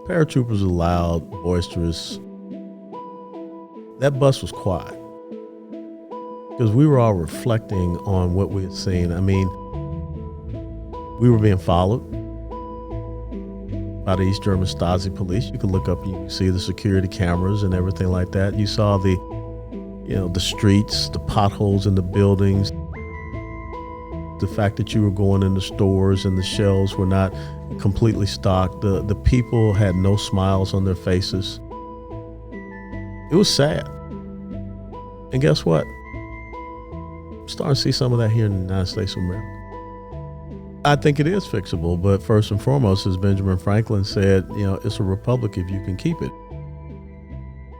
Paratroopers are loud, boisterous. That bus was quiet because we were all reflecting on what we had seen. I mean, we were being followed by the East German Stasi police. You could look up and you can see the security cameras and everything like that. You saw the streets, the potholes in the buildings, the fact that you were going in the stores and the shelves were not completely stocked. The people had no smiles on their faces. It was sad. And guess what? I'm starting to see some of that here in the United States of America. I think it is fixable, but first and foremost, as Benjamin Franklin said, it's a republic if you can keep it.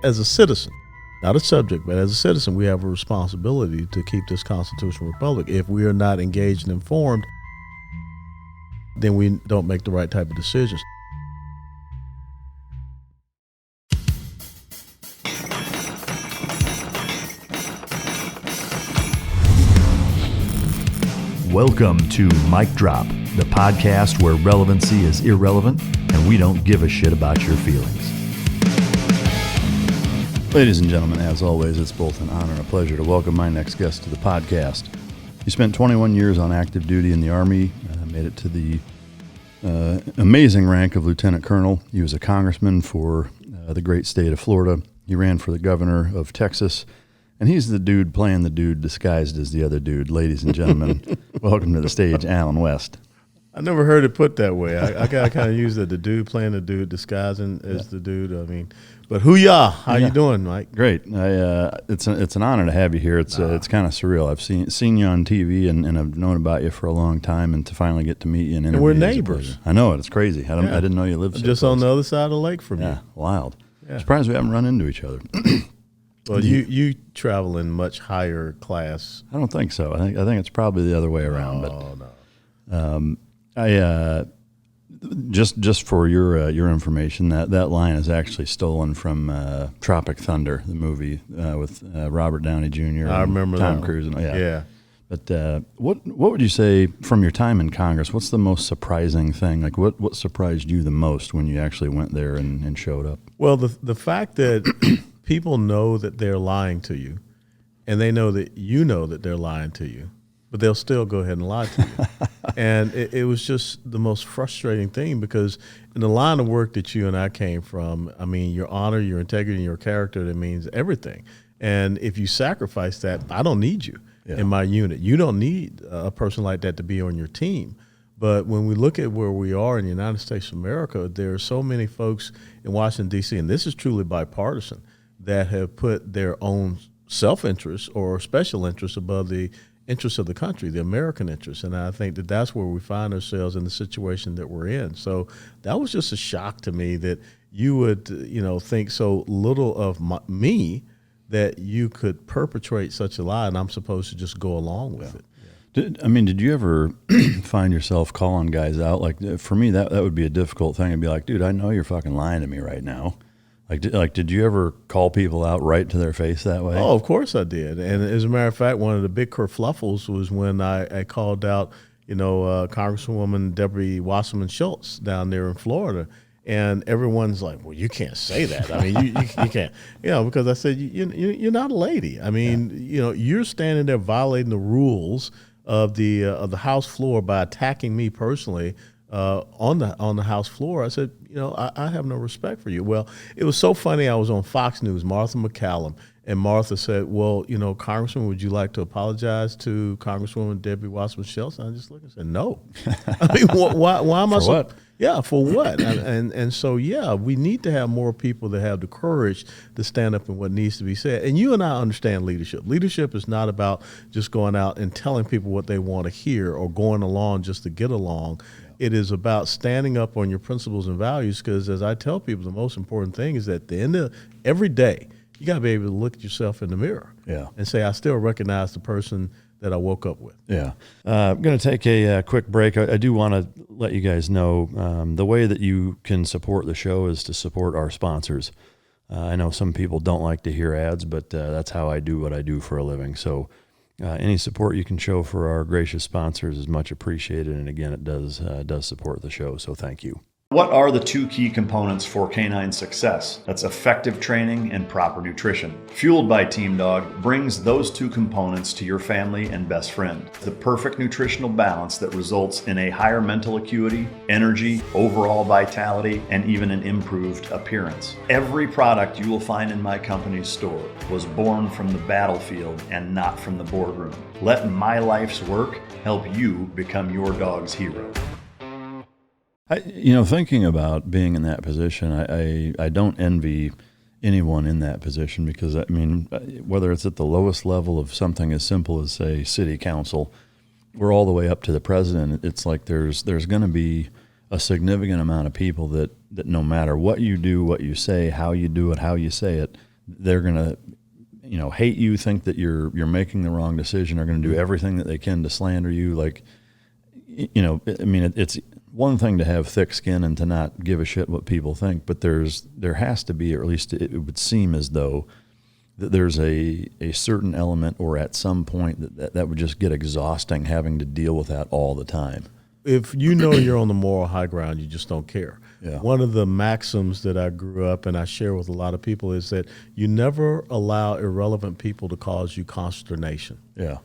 As a citizen, not a subject, but as a citizen, we have a responsibility to keep this constitutional republic. If we are not engaged and informed, then we don't make the right type of decisions. Welcome to Mic Drop, the podcast where relevancy is irrelevant and we don't give a shit about your feelings. Ladies and gentlemen, as always, it's both an honor and a pleasure to welcome my next guest to the podcast. He spent 21 years on active duty in the Army, made it to the amazing rank of Lieutenant Colonel. He was a congressman for the great state of Florida. He ran for the governor of Texas, and he's the dude playing the dude disguised as the other dude. Ladies and gentlemen, welcome to the stage, Alan West. I never heard it put that way. I kind of use the dude playing the dude disguising as the dude. I mean, but hoo-yah, how you doing, Mike? Great. It's an honor to have you here. It's kind of surreal. I've seen you on TV and I've known about you for a long time, and to finally get to meet you and interview we're you neighbors. I know it. It's crazy. I didn't know you lived so just close. on the other side of the lake from you. Yeah, wild. Yeah. Surprised we haven't run into each other. Well, you travel in much higher class. I don't think so. I think it's probably the other way around. No. I just for your information, that line is actually stolen from Tropic Thunder, the movie with Robert Downey Jr. I remember Tom that Cruise. Yeah. But what would you say from your time in Congress? What's the most surprising thing? Like what surprised you the most when you actually went there and showed up? Well, the fact that people know that they're lying to you, and they know that you know that they're lying to you, but they'll still go ahead and lie to you. And it was just the most frustrating thing, because in the line of work that you and I came from, I mean, your honor, your integrity, and your character, that means everything. And if you sacrifice that, I don't need you in my unit. You don't need a person like that to be on your team. But when we look at where we are in the United States of America, there are so many folks in Washington, D.C., and this is truly bipartisan, that have put their own self-interest or special interest above the interests of the country, the American interest. And I think that that's where we find ourselves in the situation that we're in. So that was just a shock to me, that you would, think so little of me that you could perpetrate such a lie, and I'm supposed to just go along with it. Did you ever find yourself calling guys out? Like, for me, that would be a difficult thing. I'd be like, dude, I know you're fucking lying to me right now. Did you ever call people out right to their face that way? Oh, of course I did. And as a matter of fact, one of the big kerfluffles was when I called out, Congresswoman Debbie Wasserman Schultz down there in Florida. And everyone's like, well, you can't say that. I mean, you can't, because I said, you're not a lady. I mean, you're standing there violating the rules of the House floor by attacking me personally on the House floor. I said, I have no respect for you. Well, it was so funny. I was on Fox News, Martha McCallum, and Martha said, well, Congressman, would you like to apologize to Congresswoman Debbie Wasserman Schultz? And I just looked and said, no. I mean, why am I for what? Yeah, for what? And so, we need to have more people that have the courage to stand up in what needs to be said. And you and I understand leadership. Leadership is not about just going out and telling people what they want to hear or going along just to get along. It is about standing up on your principles and values, because as I tell people, the most important thing is that at the end of every day, you got to be able to look at yourself in the mirror and say, I still recognize the person that I woke up with. Yeah. I'm going to take a quick break. I do want to let you guys know the way that you can support the show is to support our sponsors. I know some people don't like to hear ads, but that's how I do what I do for a living. So Any support you can show for our gracious sponsors is much appreciated, and again, it does support the show, so thank you. What are the two key components for canine success? That's effective training and proper nutrition. Fueled by Team Dog brings those two components to your family and best friend. The perfect nutritional balance that results in a higher mental acuity, energy, overall vitality, and even an improved appearance. Every product you will find in my company's store was born from the battlefield and not from the boardroom. Let my life's work help you become your dog's hero. Thinking about being in that position, I don't envy anyone in that position, because, I mean, whether it's at the lowest level of something as simple as, say, city council, or all the way up to the president, it's like there's going to be a significant amount of people that no matter what you do, what you say, how you do it, how you say it, they're going to, hate you, think that you're making the wrong decision, are going to do everything that they can to slander you. Like, it's one thing to have thick skin and to not give a shit what people think, but there has to be, or at least it would seem as though that there's a certain element, or at some point that would just get exhausting, having to deal with that all the time. If you know you're on the moral high ground, you just don't care. Yeah. One of the maxims that I grew up and I share with a lot of people is that you never allow irrelevant people to cause you consternation. Yeah.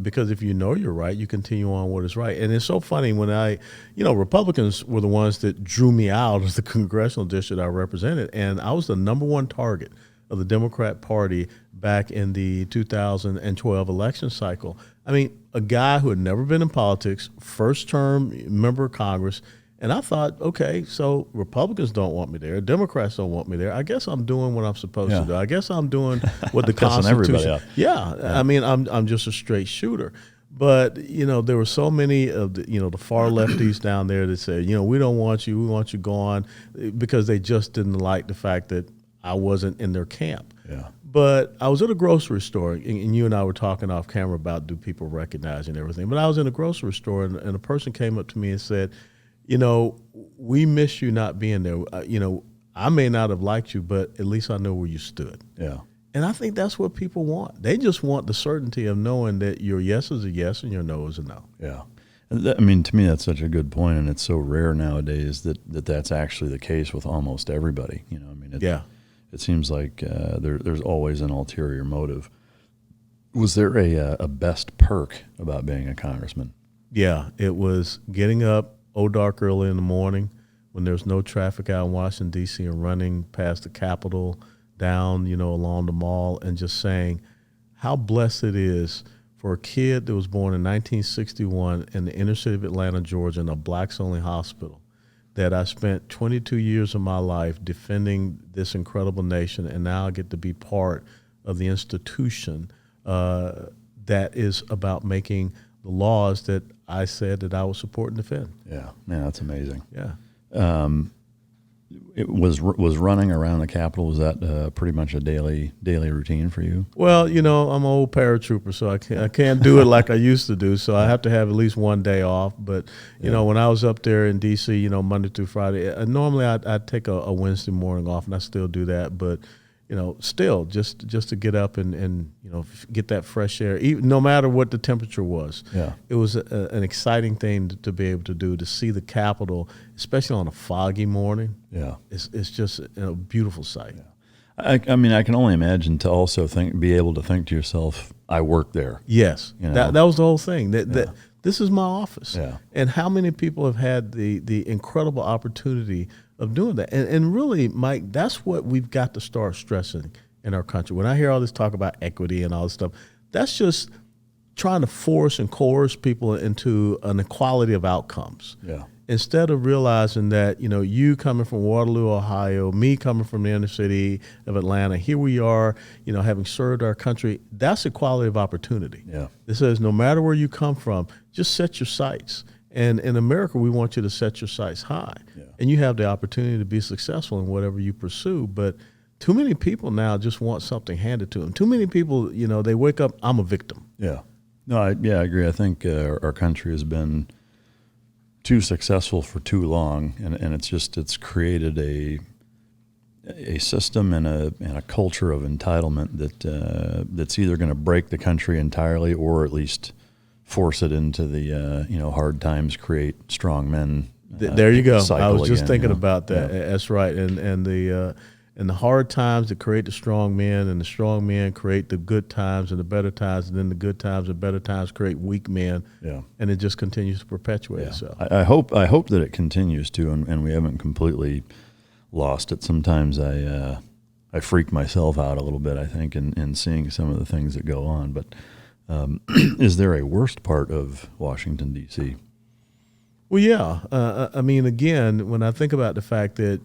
Because if you know you're right, you continue on what is right. And it's so funny when Republicans were the ones that drew me out of the congressional district I represented, and I was the number one target of the Democrat Party back in the 2012 election cycle. I mean, a guy who had never been in politics, first term member of Congress, and I thought, okay, so Republicans don't want me there, Democrats don't want me there. I guess I'm doing what I'm supposed to do. I guess I'm doing what the Constitution. Yeah, I mean, I'm just a straight shooter. But there were so many of the far lefties down there that said, we don't want you, we want you gone, because they just didn't like the fact that I wasn't in their camp. Yeah. But I was at a grocery store, and you and I were talking off camera about do people recognize and everything. But I was in a grocery store, and a person came up to me and said, we miss you not being there. I may not have liked you, but at least I know where you stood. Yeah. And I think that's what people want. They just want the certainty of knowing that your yes is a yes and your no is a no. Yeah. To me, that's such a good point, and it's so rare nowadays that's actually the case with almost everybody. It seems like there's always an ulterior motive. Was there a best perk about being a congressman? Yeah, it was getting up dark early in the morning when there's no traffic out in Washington, D.C., and running past the Capitol down, along the mall, and just saying how blessed it is for a kid that was born in 1961 in the inner city of Atlanta, Georgia, in a blacks-only hospital, that I spent 22 years of my life defending this incredible nation, and now I get to be part of the institution that is about making the laws that I said that I would support and defend. Yeah, man, that's amazing. Yeah. It was running around the Capitol, was that pretty much a daily routine for you? Well, I'm an old paratrooper, so I can't do it like I used to do. So I have to have at least one day off. But when I was up there in D.C., Monday through Friday, normally I'd take a Wednesday morning off, and I still do that. But still just to get up and get that fresh air, even, no matter what the temperature was. Yeah. It was an exciting thing to be able to do, to see the Capitol, especially on a foggy morning. Yeah. It's just a beautiful sight. Yeah. I can only imagine to also be able to think to yourself, I work there. Yes. That was the whole thing. That this is my office. Yeah. And how many people have had the incredible opportunity of doing that? And really, Mike, that's what we've got to start stressing in our country. When I hear all this talk about equity and all this stuff, that's just trying to force and coerce people into an equality of outcomes. Yeah. Instead of realizing that, you coming from Waterloo, Ohio, me coming from the inner city of Atlanta, here we are, having served our country, that's equality of opportunity. Yeah. It says no matter where you come from, just set your sights. And in America, we want you to set your sights high. Yeah. And you have the opportunity to be successful in whatever you pursue. But too many people now just want something handed to them. Too many people, they wake up, I'm a victim. Yeah. No, I agree. I think our country has been too successful for too long, and it's created a system and a culture of entitlement that's either going to break the country entirely or at least force it into the hard times create strong men. There you go. I was just thinking again, about that. Yeah. That's right. And the hard times that create the strong men, and the strong men create the good times and the better times, and then the good times and better times create weak men. Yeah. And it just continues to perpetuate itself. I hope that it continues to, and we haven't completely lost it. Sometimes I freak myself out a little bit, I think, in seeing some of the things that go on. But is there a worst part of Washington, D.C.? Well, yeah. I mean, again, when I think about the fact that,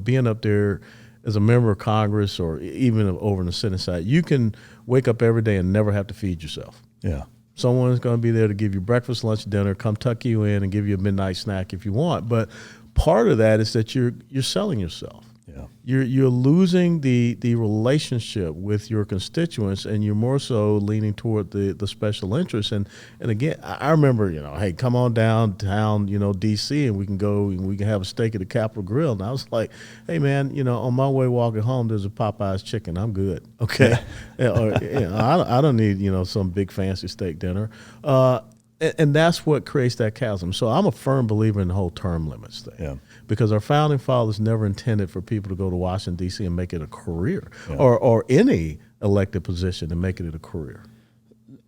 being up there as a member of Congress or even over in the Senate side, you can wake up every day and never have to feed yourself. Yeah. Someone's going to be there to give you breakfast, lunch, dinner, come tuck you in and give you a midnight snack if you want. But part of that is that you're selling yourself. Yeah. You're losing the relationship with your constituents, and you're more so leaning toward the special interests. And again, I remember, hey, come on downtown, D.C., and we can go and we can have a steak at the Capitol Grill. And I was like, hey, man, on my way walking home, there's a Popeye's chicken. I'm good. Okay. I don't need, some big fancy steak dinner. And that's what creates that chasm. So I'm a firm believer in the whole term limits thing. Yeah. Because our founding fathers never intended for people to go to Washington, D.C. and make it a career, Yeah. or any elected position and make it a career.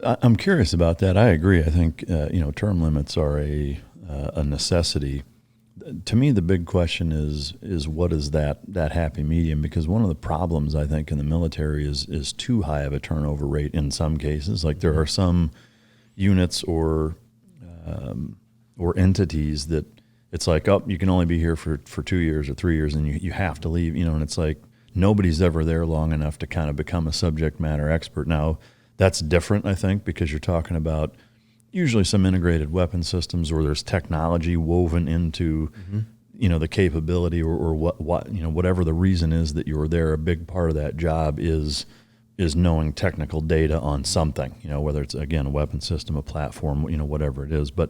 I'm curious about that. I agree. I think term limits are a necessity. To me, the big question is what is that happy medium? Because one of the problems I think in the military is too high of a turnover rate in some cases. Like there are some units or entities that it's like, you can only be here for 2 years or 3 years and you have to leave, and it's like nobody's ever there long enough to kind of become a subject matter expert. Now, that's different, I think, because you're talking about usually some integrated weapon systems or there's technology woven into, the capability or what whatever the reason is that you're there. A big part of that job is knowing technical data on something, whether it's, again, a weapon system, a platform, whatever it is. But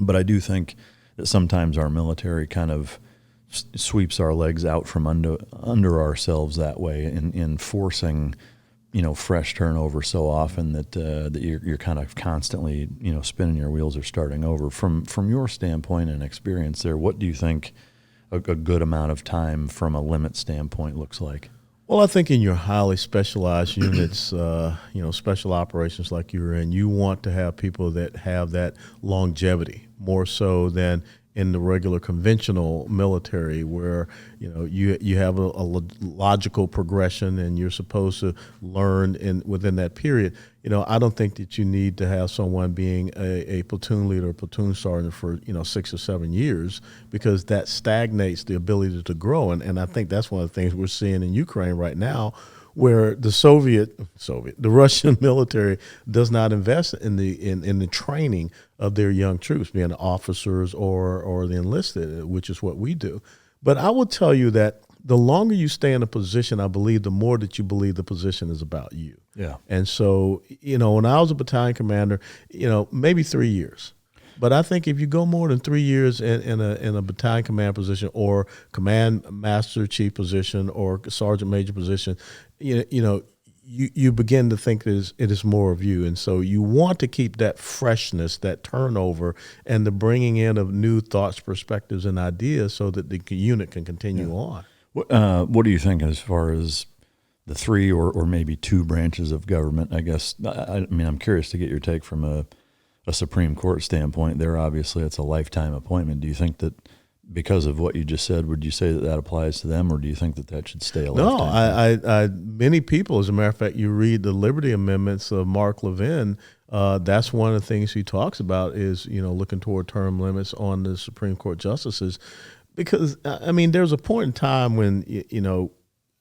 I do think that sometimes our military kind of sweeps our legs out from under ourselves that way in forcing, fresh turnover so often that you're kind of constantly, spinning your wheels or starting over. From your standpoint and experience there, what do you think a good amount of time from a limit standpoint looks like? Well, I think in your highly specialized units, special operations like you're in, you want to have people that have that longevity more so than in the regular conventional military where, you have a logical progression and you're supposed to learn within that period. I don't think that you need to have someone being a platoon leader or platoon sergeant for, 6 or 7 years, because that stagnates the ability to grow. And I think that's one of the things we're seeing in Ukraine right now, where the Russian military does not invest in the training of their young troops, being officers or the enlisted, which is what we do. But I will tell you that the longer you stay in a position, I believe, the more that you believe the position is about you. Yeah. And so, when I was a battalion commander, maybe 3 years. But I think if you go more than 3 years in a battalion command position or command master chief position or sergeant major position, you begin to think it is more of you. And so you want to keep that freshness, that turnover, and the bringing in of new thoughts, perspectives, and ideas so that the unit can continue on. What do you think as far as the 3 or maybe 2 branches of government? I guess, I'm curious to get your take from a Supreme Court standpoint. There, obviously, it's a lifetime appointment. Do you think that because of what you just said, would you say that applies to them, or do you think that should stay a lifetime? No, many people, as a matter of fact, you read the Liberty Amendments of Mark Levin, that's one of the things he talks about is, looking toward term limits on the Supreme Court justices. Because, there's a point in time when,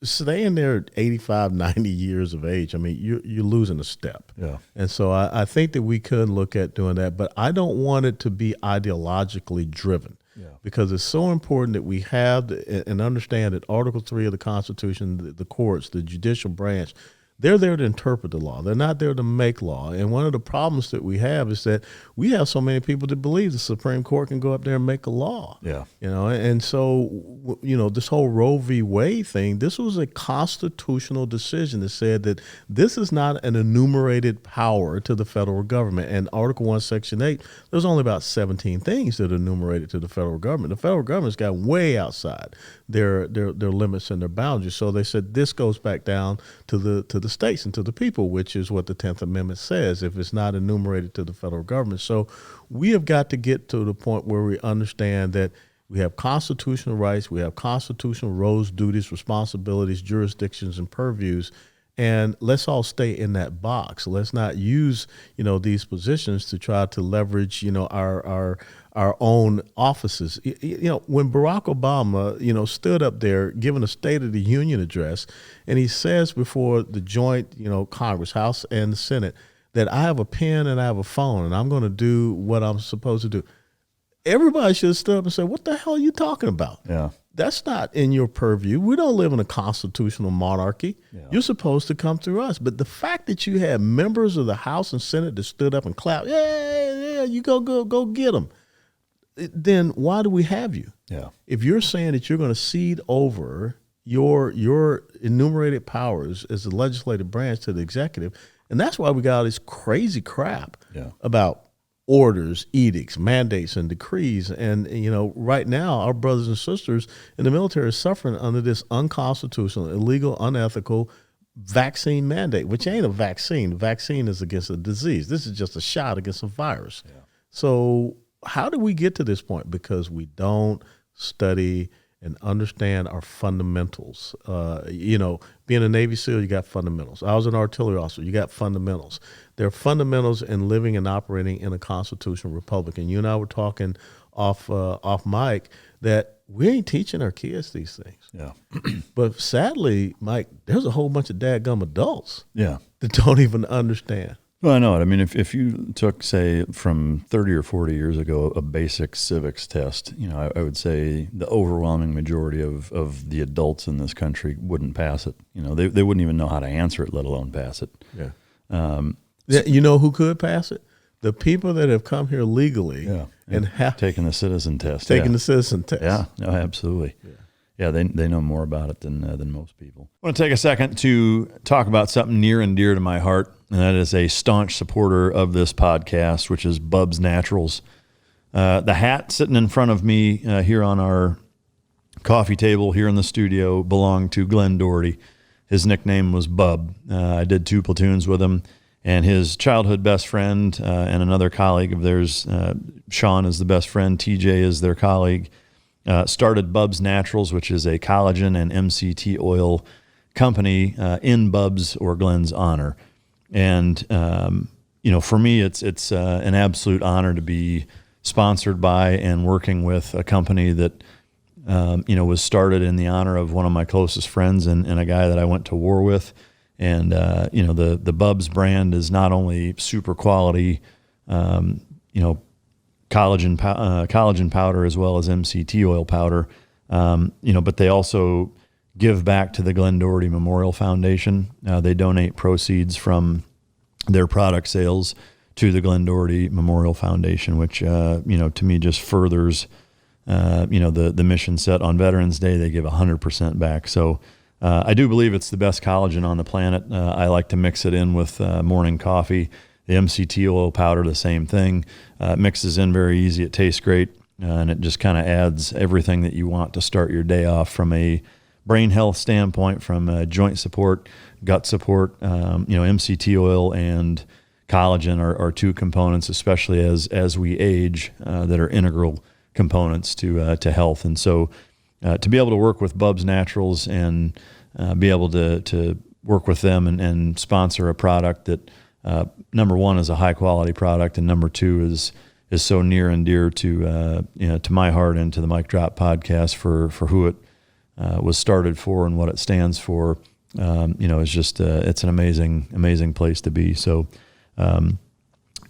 staying there at 85, 90 years of age, you're losing a step. Yeah. And so I think that we could look at doing that, but I don't want it to be ideologically driven. Yeah. Because it's so important that we have and understand that Article 3 of the Constitution, the courts, the judicial branch, They're there to interpret the law. They're not there to make law. And one of the problems that we have is that we have so many people that believe the Supreme Court can go up there and make a law. Yeah. And so, this whole Roe v. Wade thing, this was a constitutional decision that said that this is not an enumerated power to the federal government. And Article 1, Section 8, there's only about 17 things that are enumerated to the federal government. The federal government's got way outside their limits and their boundaries. So they said this goes back down to the states and to the people, which is what the 10th Amendment says, if it's not enumerated to the federal government. So we have got to get to the point where we understand that we have constitutional rights, we have constitutional roles, duties, responsibilities, jurisdictions, and purviews, and let's all stay in that box. Let's not use, these positions to try to leverage, our own offices. When Barack Obama, stood up there giving a State of the Union address, and he says before the joint, Congress, House and the Senate, that I have a pen and I have a phone and I'm going to do what I'm supposed to do. Everybody should have stood up and said, what the hell are you talking about? Yeah. That's not in your purview. We don't live in a constitutional monarchy. Yeah. You're supposed to come through us. But the fact that you had members of the House and Senate that stood up and clapped, yeah, you go get them. Then why do we have you? Yeah. If you're saying that you're going to cede over your enumerated powers as the legislative branch to the executive, and that's why we got all this crazy crap about orders, edicts, mandates, and decrees. And, right now our brothers and sisters in the military are suffering under this unconstitutional, illegal, unethical vaccine mandate, which ain't a vaccine. The vaccine is against a disease. This is just a shot against a virus. Yeah. So how did we get to this point? Because we don't study and understand our fundamentals. Being a Navy SEAL, you got fundamentals. I was an artillery officer, you got fundamentals. There are fundamentals in living and operating in a constitutional republic. And you and I were talking off mic that we ain't teaching our kids these things. Yeah. But sadly, Mike, there's a whole bunch of dadgum adults that don't even understand. Well, I know it. I mean, if you took, say, from 30 or 40 years ago, a basic civics test, I would say the overwhelming majority of the adults in this country wouldn't pass it. They wouldn't even know how to answer it, let alone pass it. Yeah. You know who could pass it? The people that have come here legally and have taken the citizen test. The citizen test. Yeah, no, absolutely. Yeah, they know more about it than most people. I want to take a second to talk about something near and dear to my heart, and that is a staunch supporter of this podcast, which is Bub's Naturals. The hat sitting in front of me here on our coffee table here in the studio belonged to Glenn Doherty. His nickname was Bub. I did 2 platoons with him, and his childhood best friend and another colleague of theirs, Sean is the best friend, TJ is their colleague, started Bub's Naturals, which is a collagen and MCT oil company in Bub's or Glenn's honor. And, for me, it's an absolute honor to be sponsored by and working with a company that, was started in the honor of one of my closest friends and a guy that I went to war with. And, the Bub's brand is not only super quality, collagen powder as well as MCT oil powder, but they also give back to the Glenn Doherty Memorial Foundation. They donate proceeds from their product sales to the Glenn Doherty Memorial Foundation, which, to me just furthers, the mission set on Veterans Day. They give 100% back. So I do believe it's the best collagen on the planet. I like to mix it in with morning coffee. The MCT oil powder, the same thing. It mixes in very easy. It tastes great, and it just kind of adds everything that you want to start your day off from a brain health standpoint, from joint support, gut support. MCT oil and collagen are 2 components, especially as we age, that are integral components to health. And so to be able to work with Bub's Naturals and be able to work with them and sponsor a product that number one is a high quality product, and number 2 is so near and dear to my heart and to the Mic Drop podcast for who it was started for and what it stands for. It's just it's an amazing place to be. So it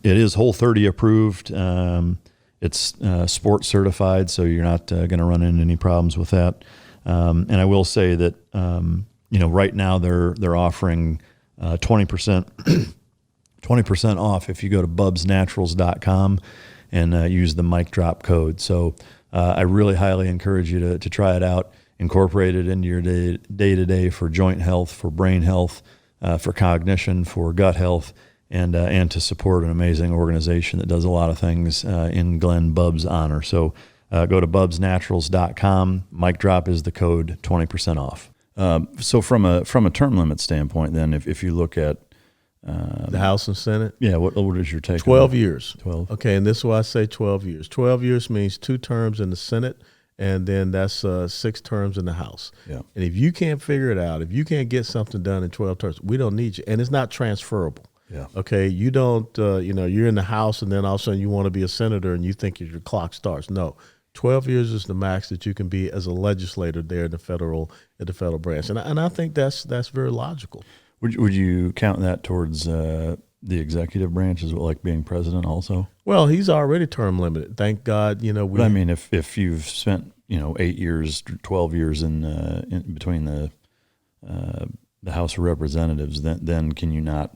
is Whole30 approved. It's sports certified, so you're not going to run into any problems with that. And I will say that right now they're offering 20% 20% off if you go to bubsnaturals.com and use the mic drop code. So I really highly encourage you to try it out, incorporate it into your day-to-day for joint health, for brain health, for cognition, for gut health, and to support an amazing organization that does a lot of things in Glenn Bub's honor. So go to bubsnaturals.com. Mic drop is the code, 20% off. So from a term limit standpoint, then, if you look at the House and Senate? Yeah, what is your take? 12 years. 12. Okay, and this is why I say 12 years. 12 years means 2 terms in the Senate, and then that's 6 terms in the House. Yeah. And if you can't figure it out, if you can't get something done in 12 terms, we don't need you. And it's not transferable. Yeah. Okay, you don't, you're in the House, and then all of a sudden you want to be a senator, and you think your clock starts. No. 12 years is the max that you can be as a legislator there in the federal branch, and I think that's very logical. Would you count that towards the executive branch as well, like being president also? Well, he's already term limited. Thank God, But I mean, if you've spent 8 years, 12 years in between the House of Representatives, then can you not?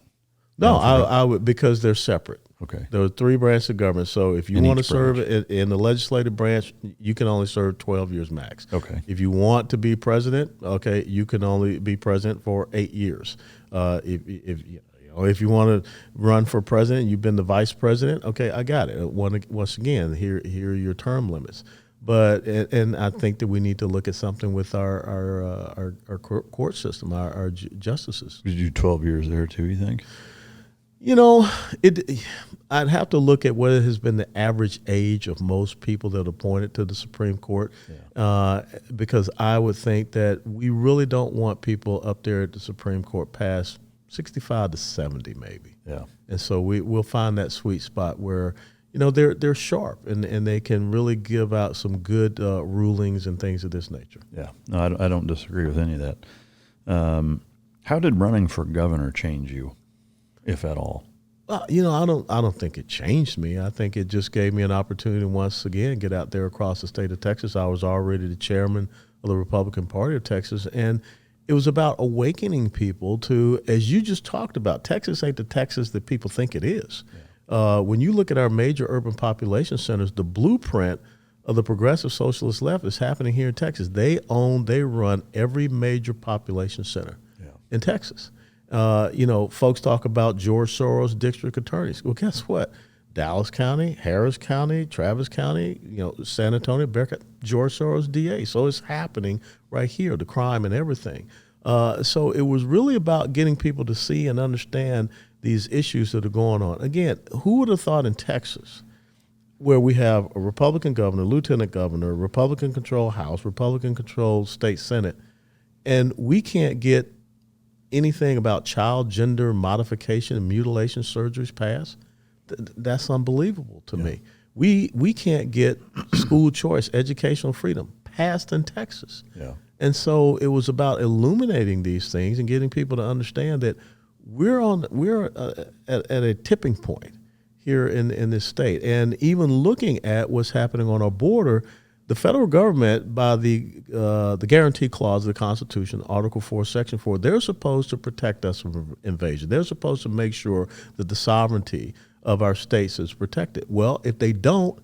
No, I would, because they're separate. Okay. There are 3 branches of government. So if you want to serve in the legislative branch, you can only serve 12 years max. Okay. If you want to be president, okay, you can only be president for 8 years. If you want to run for president, you've been the vice president. Okay, I got it. Once again, here are your term limits. But and I think that we need to look at something with our court system, our justices. Would you do 12 years there too, you think? I'd have to look at what has been the average age of most people that are appointed to the Supreme Court, because I would think that we really don't want people up there at the Supreme Court past 65 to 70 maybe. Yeah. And so we'll find that sweet spot where they're sharp and they can really give out some good rulings and things of this nature. Yeah. No, I don't disagree with any of that. How did running for governor change you, if at all? Well, I don't think it changed me. I think it just gave me an opportunity to once again get out there across the state of Texas. I was already the chairman of the Republican Party of Texas, and it was about awakening people to, as you just talked about, Texas ain't the Texas that people think it is. Yeah. When you look at our major urban population centers, the blueprint of the progressive socialist left is happening here in Texas. They run every major population center in Texas. Folks talk about George Soros district attorneys. Well, guess what? Dallas County, Harris County, Travis County, San Antonio, Bearcat, George Soros DA. So it's happening right here, the crime and everything. So it was really about getting people to see and understand these issues that are going on. Again, who would have thought in Texas, where we have a Republican governor, lieutenant governor, Republican-controlled House, Republican-controlled state Senate, and we can't get anything about child gender modification and mutilation surgeries passed? That's unbelievable to me. We can't get school choice, educational freedom passed in Texas. Yeah. And so it was about illuminating these things and getting people to understand that we're at a tipping point here in this state. And even looking at what's happening on our border, the federal government, by the guarantee clause of the Constitution, Article 4, Section 4, they're supposed to protect us from invasion. They're supposed to make sure that the sovereignty of our states is protected. Well, if they don't,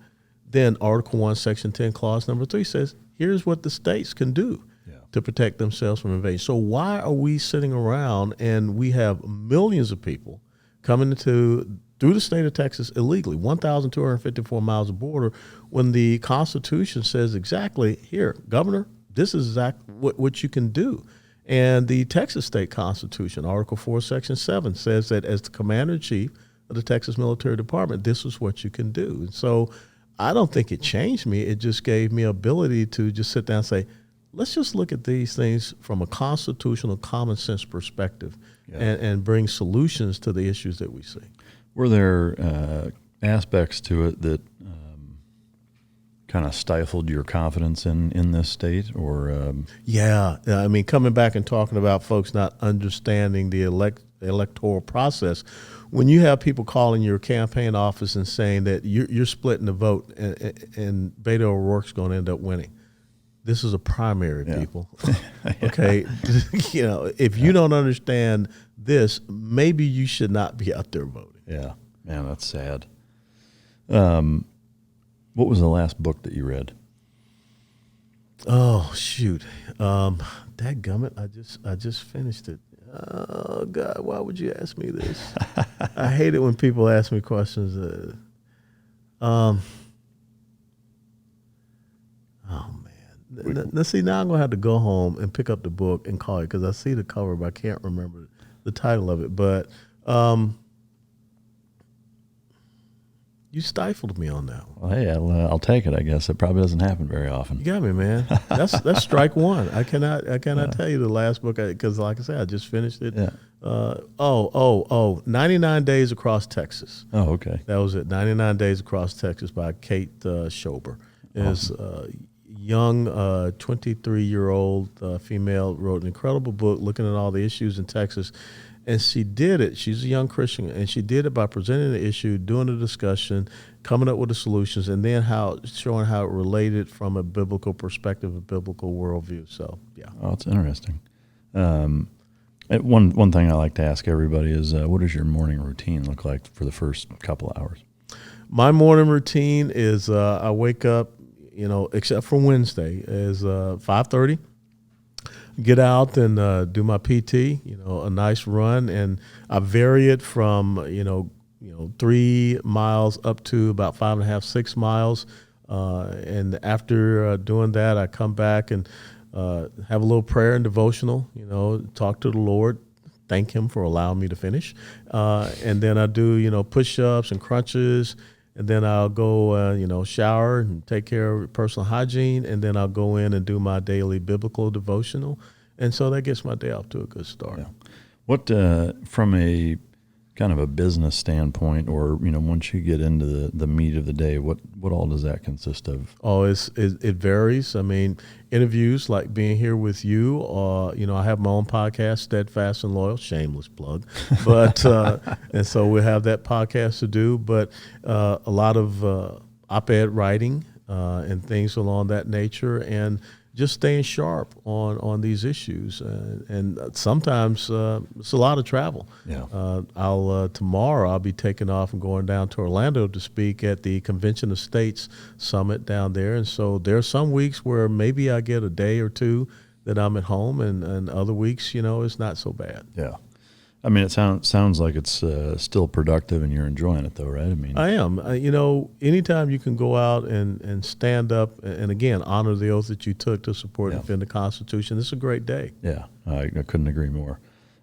then Article 1, Section 10, Clause number 3 says, here's what the states can do to protect themselves from invasion. So why are we sitting around and we have millions of people coming through the state of Texas illegally, 1,254 miles of border, when the Constitution says exactly, here, Governor, this is exactly what you can do. And the Texas State Constitution, Article 4, Section 7, says that as the Commander-in-Chief of the Texas Military Department, this is what you can do. And so I don't think it changed me. It just gave me ability to just sit down and say, let's just look at these things from a constitutional common sense perspective and bring solutions to the issues that we see. Were there aspects to it that kind of stifled your confidence in this state? Or Yeah. I mean, coming back and talking about folks not understanding the electoral process, when you have people calling your campaign office and saying that you're splitting the vote and Beto O'Rourke's going to end up winning, this is a primary, people. Okay, if you don't understand this, maybe you should not be out there voting. Yeah, man, that's sad. What was the last book that you read? Oh shoot, dadgummit, I just finished it. Oh God, why would you ask me this? I hate it when people ask me questions. Oh man, let's see. Now I'm gonna have to go home and pick up the book and call it because I see the cover, but I can't remember the title of it. But you stifled me on that one. Well, hey, I'll take it. I guess it probably doesn't happen very often. You got me, man. That's strike one. I cannot tell you the last book because, like I said, I just finished it. Yeah. 99 Days Across Texas. Oh, okay. That was it. 99 Days Across Texas by Kate Schober. Is young 23-year-old female, wrote an incredible book looking at all the issues in Texas. And she did it. She's a young Christian, and she did it by presenting the issue, doing a discussion, coming up with the solutions, and then showing how it related from a biblical perspective, a biblical worldview. So, yeah. Oh, it's interesting. One thing I like to ask everybody is, what does your morning routine look like for the first couple of hours? My morning routine is I wake up, except for Wednesday, is 5:30. Get out and do my PT, a nice run, and I vary it from 3 miles up to about 5.5, 6 miles. And after doing that, I come back and have a little prayer and devotional. Talk to the Lord, thank Him for allowing me to finish, and then I do push-ups and crunches. And then I'll go, shower and take care of personal hygiene. And then I'll go in and do my daily biblical devotional. And so that gets my day off to a good start. Yeah. What, from a kind of a business standpoint, or, once you get into the meat of the day, what all does that consist of? Oh, it varies. I mean, interviews like being here with you, I have my own podcast, Steadfast and Loyal, shameless plug, but, and so we have that podcast to do, but a lot of op-ed writing and things along that nature, and just staying sharp on these issues, and sometimes it's a lot of travel. Yeah. Tomorrow I'll be taking off and going down to Orlando to speak at the Convention of States Summit down there, and so there are some weeks where maybe I get a day or two that I'm at home, and other weeks, it's not so bad. Yeah. I mean, it sounds like it's still productive, and you're enjoying it, though, right? I mean, I am. Anytime you can go out and stand up and again honor the oath that you took to support and defend the Constitution, this is a great day. Yeah, I couldn't agree more.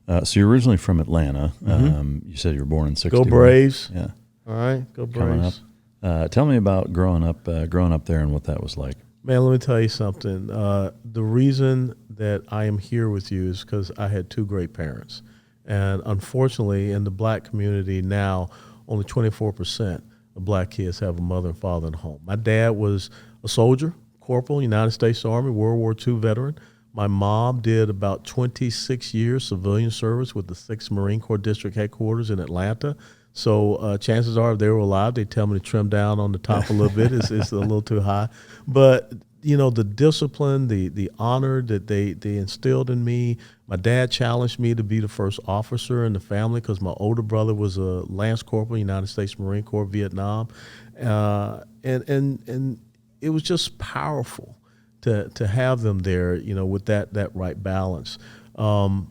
So you're originally from Atlanta. Mm-hmm. You said you were born in '61. Go Braves! Yeah. All right, go Braves. Coming up. Tell me about growing up there and what that was like. Man, let me tell you something. The reason that I am here with you is because I had two great parents. And unfortunately, in the black community now, only 24% of black kids have a mother and father in the home. My dad was a soldier, corporal, United States Army, World War II veteran. My mom did about 26 years civilian service with the 6th Marine Corps District Headquarters in Atlanta. So chances are, if they were alive, they'd tell me to trim down on the top a little bit. It's a little too high. But the discipline, the honor that they instilled in me. My dad challenged me to be the first officer in the family because my older brother was a Lance Corporal, United States Marine Corps, Vietnam, and it was just powerful to have them there, with that right balance. I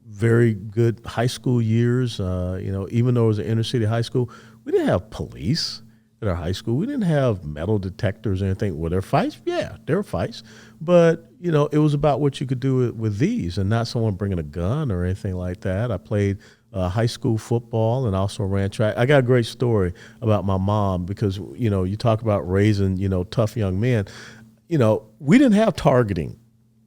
very good high school years. Even though it was an inner city high school, we didn't have police at our high school. We didn't have metal detectors or anything. Were there fights? Yeah, there were fights. But, it was about what you could do with these and not someone bringing a gun or anything like that. I played high school football and also ran track. I got a great story about my mom because, you talk about raising, tough young men. We didn't have targeting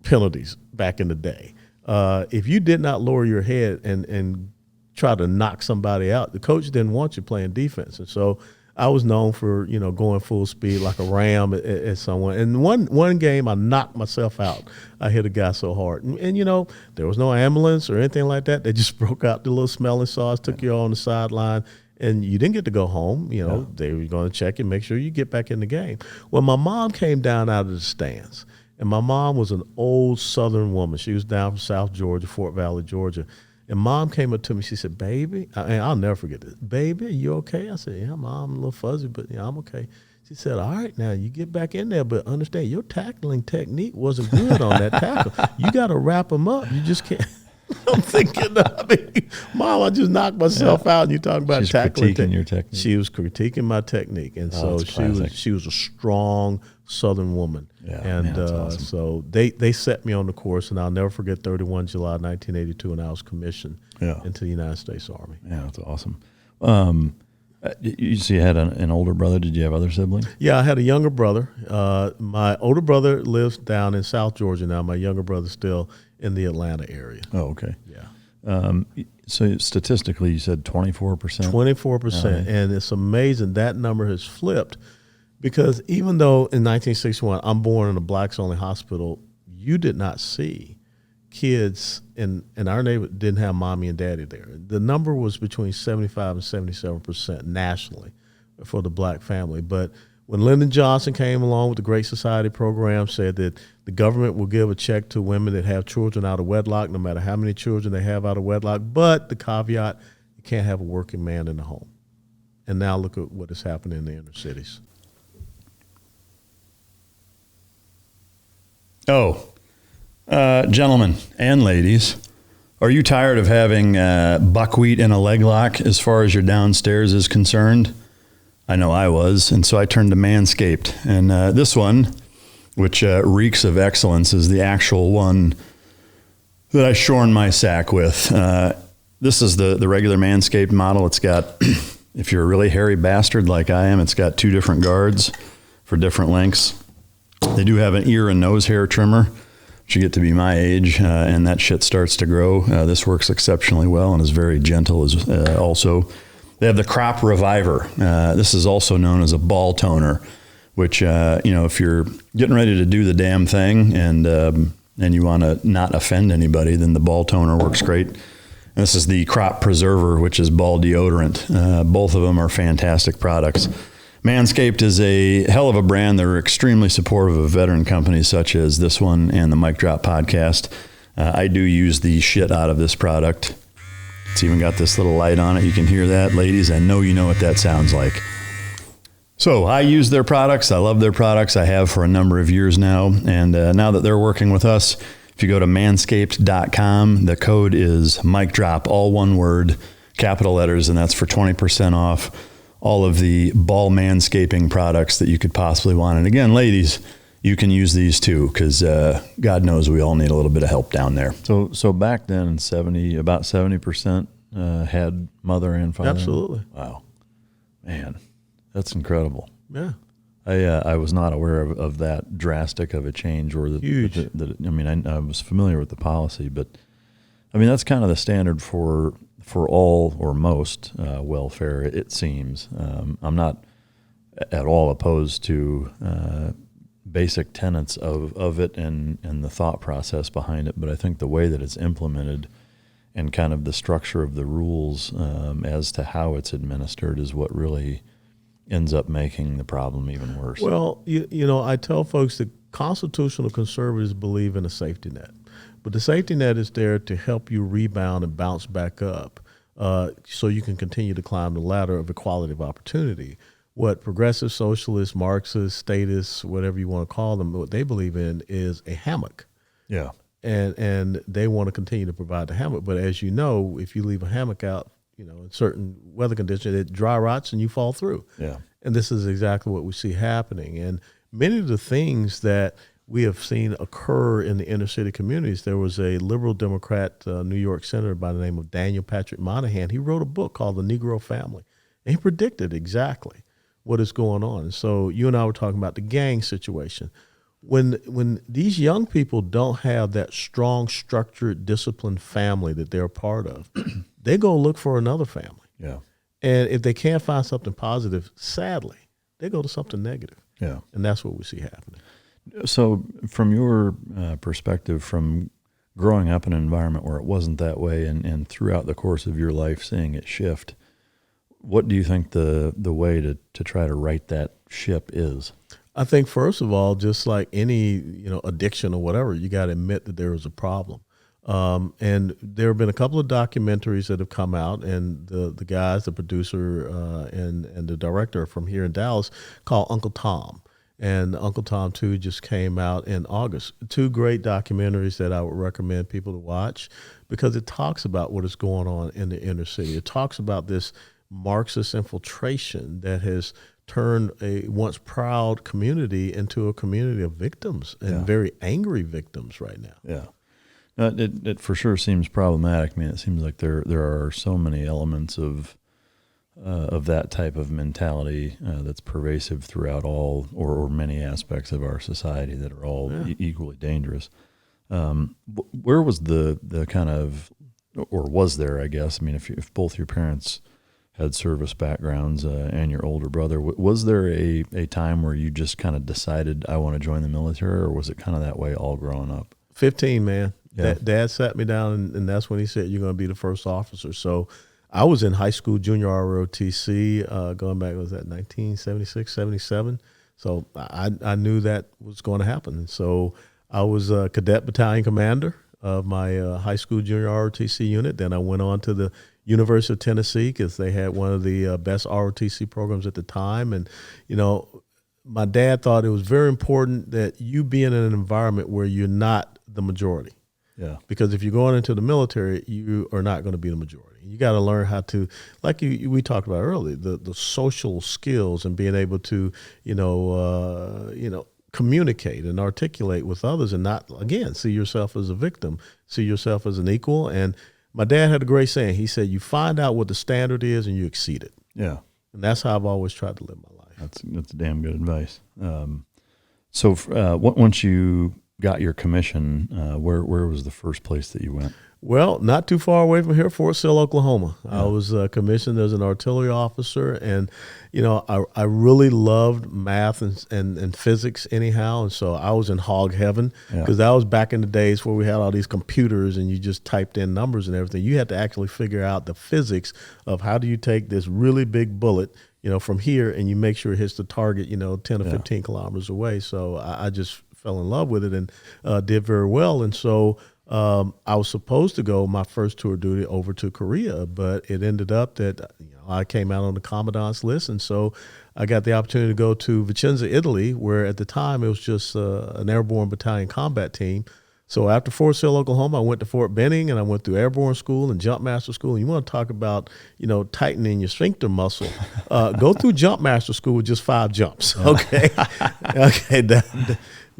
penalties back in the day. If you did not lower your head and try to knock somebody out, the coach didn't want you playing defense. And so I was known for, going full speed like a ram at someone. And one game, I knocked myself out. I hit a guy so hard. And there was no ambulance or anything like that. They just broke out the little smelling sauce, took you on the sideline, and you didn't get to go home. You know, they were going to check and make sure you get back in the game. Well, my mom came down out of the stands, and my mom was an old Southern woman. She was down from South Georgia, Fort Valley, Georgia. And Mom came up to me. She said, "Baby," and I'll never forget this. "Baby, are you okay?" I said, "Yeah, Mom, I'm a little fuzzy, but yeah, I'm okay." She said, "All right, now you get back in there, but understand your tackling technique wasn't good on that tackle. You got to wrap them up. You just can't." I'm thinking, Mom, I just knocked myself out, and you talking about tackling. Critiquing your technique. She was critiquing my technique, and so she was a strong Southern woman. Yeah, and man, that's awesome. so they set me on the course, and I'll never forget 31 July 1982, and I was commissioned into the United States Army. Yeah, that's awesome. You see, you had an older brother. Did you have other siblings? Yeah, I had a younger brother. My older brother lives down in South Georgia now. My younger brother's still in the Atlanta area. Oh, okay. Yeah. So statistically, you said 24%? 24%. And it's amazing that number has flipped, because even though in 1961 I'm born in a blacks-only hospital, you did not see kids in our neighborhood didn't have mommy and daddy there. The number was between 75 and 77% nationally for the black family. But when Lyndon Johnson came along with the Great Society program, said that the government will give a check to women that have children out of wedlock, no matter how many children they have out of wedlock, but the caveat, you can't have a working man in the home. And now look at what is happening in the inner cities. Gentlemen and ladies, are you tired of having buckwheat in a leg lock as far as your downstairs is concerned? I know I was, and so I turned to Manscaped. And this one, which reeks of excellence, is the actual one that I shorn my sack with. This is the regular Manscaped model. It's got, if you're a really hairy bastard like I am, it's got 2 different guards for different lengths. They do have an ear and nose hair trimmer. You get to be my age, and that shit starts to grow. This works exceptionally well and is very gentle as also. They have the Crop Reviver. This is also known as a ball toner, which, if you're getting ready to do the damn thing and you want to not offend anybody, then the ball toner works great. And this is the Crop Preserver, which is ball deodorant. Both of them are fantastic products. Manscaped is a hell of a brand. They're extremely supportive of veteran companies such as this one and the Mic Drop podcast. I do use the shit out of this product. It's even got this little light on it. You can hear that, ladies. I know you know what that sounds like. So I use their products. I love their products. I have for a number of years now. And now that they're working with us, if you go to manscaped.com, the code is MicDrop, all one word, capital letters, and that's for 20% off all of the ball manscaping products that you could possibly want. And again, ladies, you can use these too, because God knows we all need a little bit of help down there. So back then, about 70% had mother and father. Absolutely. Wow, man, that's incredible. Yeah. I was not aware of that drastic of a change, or huge. I was familiar with the policy, but I mean that's kind of the standard for all or most welfare, it seems. I'm not at all opposed to basic tenets of it and the thought process behind it, but I think the way that it's implemented and kind of the structure of the rules as to how it's administered is what really ends up making the problem even worse. Well, I tell folks that constitutional conservatives believe in a safety net. But the safety net is there to help you rebound and bounce back up so you can continue to climb the ladder of equality of opportunity. What progressive socialists, Marxists, statists, whatever you want to call them, what they believe in is a hammock. Yeah. And they want to continue to provide the hammock. But as you know, if you leave a hammock out, in certain weather conditions, it dry rots and you fall through. Yeah. And this is exactly what we see happening. And many of the things that we have seen occur in the inner city communities. There was a liberal Democrat New York senator by the name of Daniel Patrick Moynihan. He wrote a book called The Negro Family, and he predicted exactly what is going on. And so you and I were talking about the gang situation. When these young people don't have that strong, structured, disciplined family that they're a part of, they go look for another family. Yeah. And if they can't find something positive, sadly, they go to something negative. Yeah. And that's what we see happening. So from your perspective, from growing up in an environment where it wasn't that way and throughout the course of your life seeing it shift, what do you think the way to try to right that ship is? I think first of all, just like any addiction or whatever, you got to admit that there is a problem. And there have been a couple of documentaries that have come out, and the guys, the producer and the director from here in Dallas, called Uncle Tom. And Uncle Tom 2 just came out in August. 2 great documentaries that I would recommend people to watch, because it talks about what is going on in the inner city. It talks about this Marxist infiltration that has turned a once proud community into a community of victims, and very angry victims right now. Yeah. It for sure seems problematic. I mean, it seems like there are so many elements of that type of mentality that's pervasive throughout all or many aspects of our society that are all equally dangerous. Where was the kind of, or was there, I guess? I mean, if both your parents had service backgrounds and your older brother, was there a time where you just kind of decided, I want to join the military, or was it kind of that way all growing up? 15, man. Yeah. Dad sat me down, and that's when he said, you're going to be the first officer. So I was in high school, junior ROTC, going back, was that 1976, 77? So I knew that was going to happen. And so I was a cadet battalion commander of my high school junior ROTC unit. Then I went on to the University of Tennessee, because they had one of the best ROTC programs at the time. And, my dad thought it was very important that you be in an environment where you're not the majority. Yeah. Because if you're going into the military, you are not going to be the majority. You got to learn how to, like we talked about earlier, the social skills and being able to, communicate and articulate with others, and not, again, see yourself as a victim, see yourself as an equal. And my dad had a great saying. He said, you find out what the standard is and you exceed it. Yeah. And that's how I've always tried to live my life. That's damn good advice. So once you got your commission, where was the first place that you went? Well, not too far away from here, Fort Sill, Oklahoma. Yeah. I was commissioned as an artillery officer, and I really loved math and physics anyhow, and so I was in hog heaven, because that was back in the days where we had all these computers and you just typed in numbers and everything. You had to actually figure out the physics of how do you take this really big bullet, from here, and you make sure it hits the target, 10 or 15 kilometers away. So I just fell in love with it and did very well. And so I was supposed to go my first tour of duty over to Korea, but it ended up that I came out on the commandant's list, and so I got the opportunity to go to Vicenza, Italy, where at the time it was just an airborne battalion combat team. So after Fort Sill, Oklahoma, I went to Fort Benning, and I went through airborne school and jump master school. And you want to talk about, tightening your sphincter muscle, go through jump master school with just 5 jumps. Okay. Okay.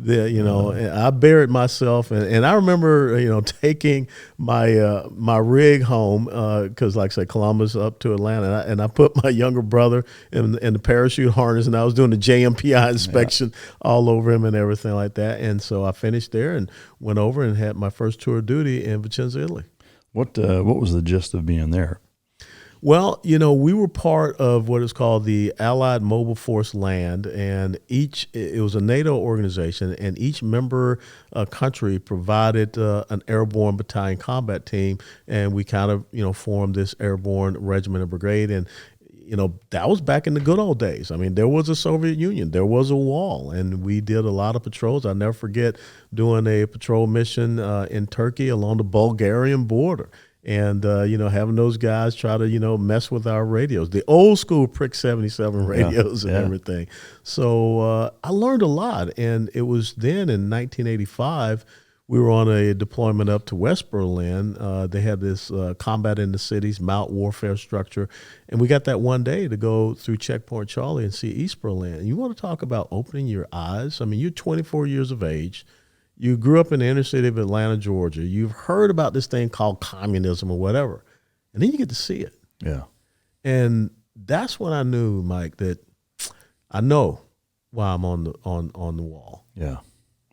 I buried myself, and I remember, taking my rig home, because like I said, Columbus up to Atlanta, and I put my younger brother in the parachute harness, and I was doing the JMPI inspection all over him and everything like that. And so I finished there and went over and had my first tour of duty in Vicenza, Italy. What was the gist of being there? Well, we were part of what is called the Allied Mobile Force Land, and it was a NATO organization, and each member country provided an airborne battalion combat team, and we kind of, formed this airborne regiment and brigade. And, that was back in the good old days. I mean, there was a Soviet Union, there was a wall, and we did a lot of patrols. I'll never forget doing a patrol mission in Turkey along the Bulgarian border. And, having those guys try to, mess with our radios, the old school Prick 77 radios and everything. So I learned a lot. And it was then in 1985, we were on a deployment up to West Berlin. They had this combat in the cities, mount warfare structure. And we got that one day to go through Checkpoint Charlie and see East Berlin. And you want to talk about opening your eyes? I mean, you're 24 years of age. You grew up in the inner city of Atlanta, Georgia. You've heard about this thing called communism or whatever. And then you get to see it. Yeah. And that's when I knew, Mike, that I know why I'm on the wall. Yeah.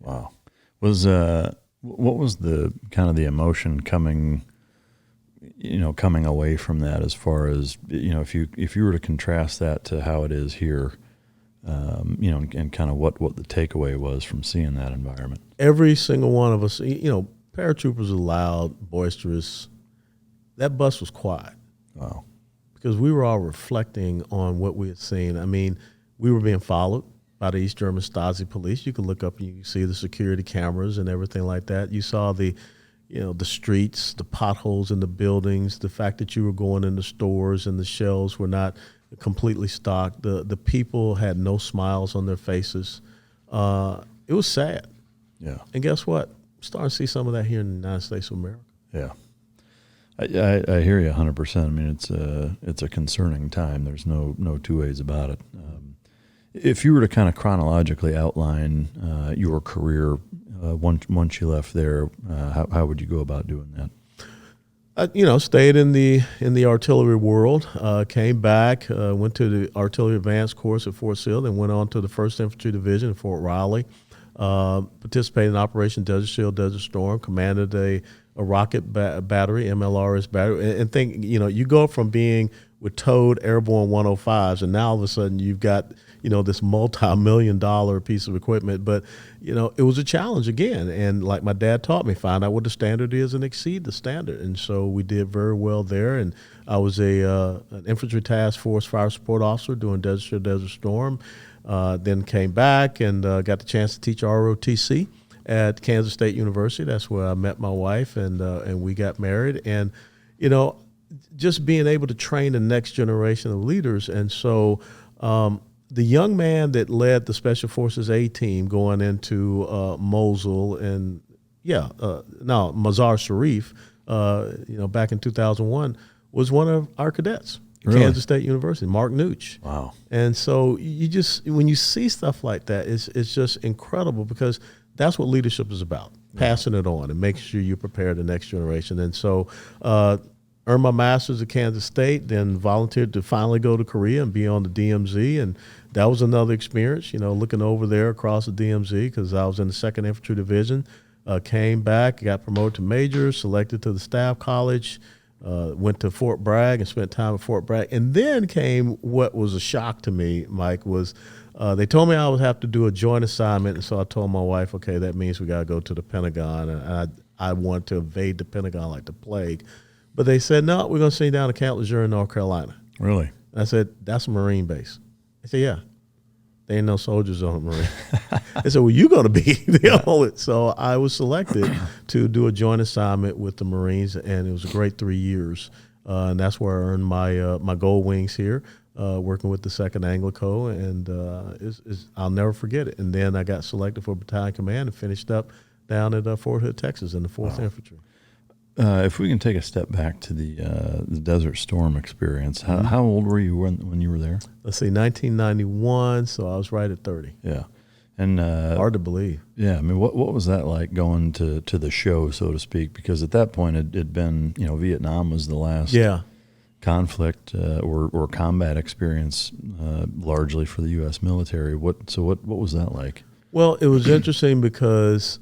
Wow. What was the kind of the emotion coming away from that, as far as, if you were to contrast that to how it is here, and kind of what the takeaway was from seeing that environment? Every single one of us, paratroopers are loud, boisterous. That bus was quiet. Wow. because we were all reflecting on what we had seen. I mean, we were being followed by the East German Stasi police. You could look up and you can see the security cameras and everything like that. You saw the streets, the potholes in the buildings, the fact that you were going in the stores and the shelves were not completely stocked. The people had no smiles on their faces. It was sad. Yeah. And guess what? We're starting to see some of that here in the United States of America. Yeah. I hear you 100%. I mean, it's a concerning time. There's no two ways about it. If you were to kind of chronologically outline your career once you left there, how would you go about doing that? Stayed in the artillery world, came back, went to the artillery advanced course at Fort Sill, then went on to the 1st Infantry Division at Fort Riley, participated in Operation Desert Shield, Desert Storm, commanded a rocket battery, MLRS battery, and think, you go from being with towed airborne 105s, and now all of a sudden you've got, this multi-million-dollar piece of equipment. But, it was a challenge again. And like my dad taught me, find out what the standard is and exceed the standard. And so we did very well there. And I was an infantry task force fire support officer doing Desert Shield, Desert Storm. Then came back and got the chance to teach ROTC at Kansas State University. That's where I met my wife, and we got married. And, just being able to train the next generation of leaders. And so the young man that led the Special Forces A team going into Mosul and, Mazar Sharif, back in 2001, was one of our cadets. Really? Kansas State University, Mark Nooch. Wow. And so when you see stuff like that, it's just incredible, because that's what leadership is about, passing it on and making sure you prepare the next generation. And so earned my master's at Kansas State, then volunteered to finally go to Korea and be on the DMZ. And that was another experience, looking over there across the DMZ, because I was in the 2nd Infantry Division, came back, got promoted to major, selected to the Staff College, went to Fort Bragg and spent time at Fort Bragg. And then came what was a shock to me, Mike, was they told me I would have to do a joint assignment. And so I told my wife, okay, that means we got to go to the Pentagon. And I want to evade the Pentagon like the plague. But they said, no, we're going to send you down to Camp Lejeune in North Carolina. Really? I said, that's a Marine base. They said, yeah. There ain't no soldiers on a Marine. They said, well, you're going to be. So I was selected to do a joint assignment with the Marines, and it was a great 3 years. And that's where I earned my gold wings here, working with the 2nd Anglico, and I'll never forget it. And then I got selected for battalion command and finished up down at Fort Hood, Texas, in the 4th Infantry. If we can take a step back to the Desert Storm experience, how old were you when you were there? Let's see, 1991, so I was right at 30. Yeah. And hard to believe. Yeah, I mean, what was that like going to the show, so to speak? Because at that point it'd been, Vietnam was the last conflict or combat experience largely for the U.S. military. What was that like? Well, it was interesting because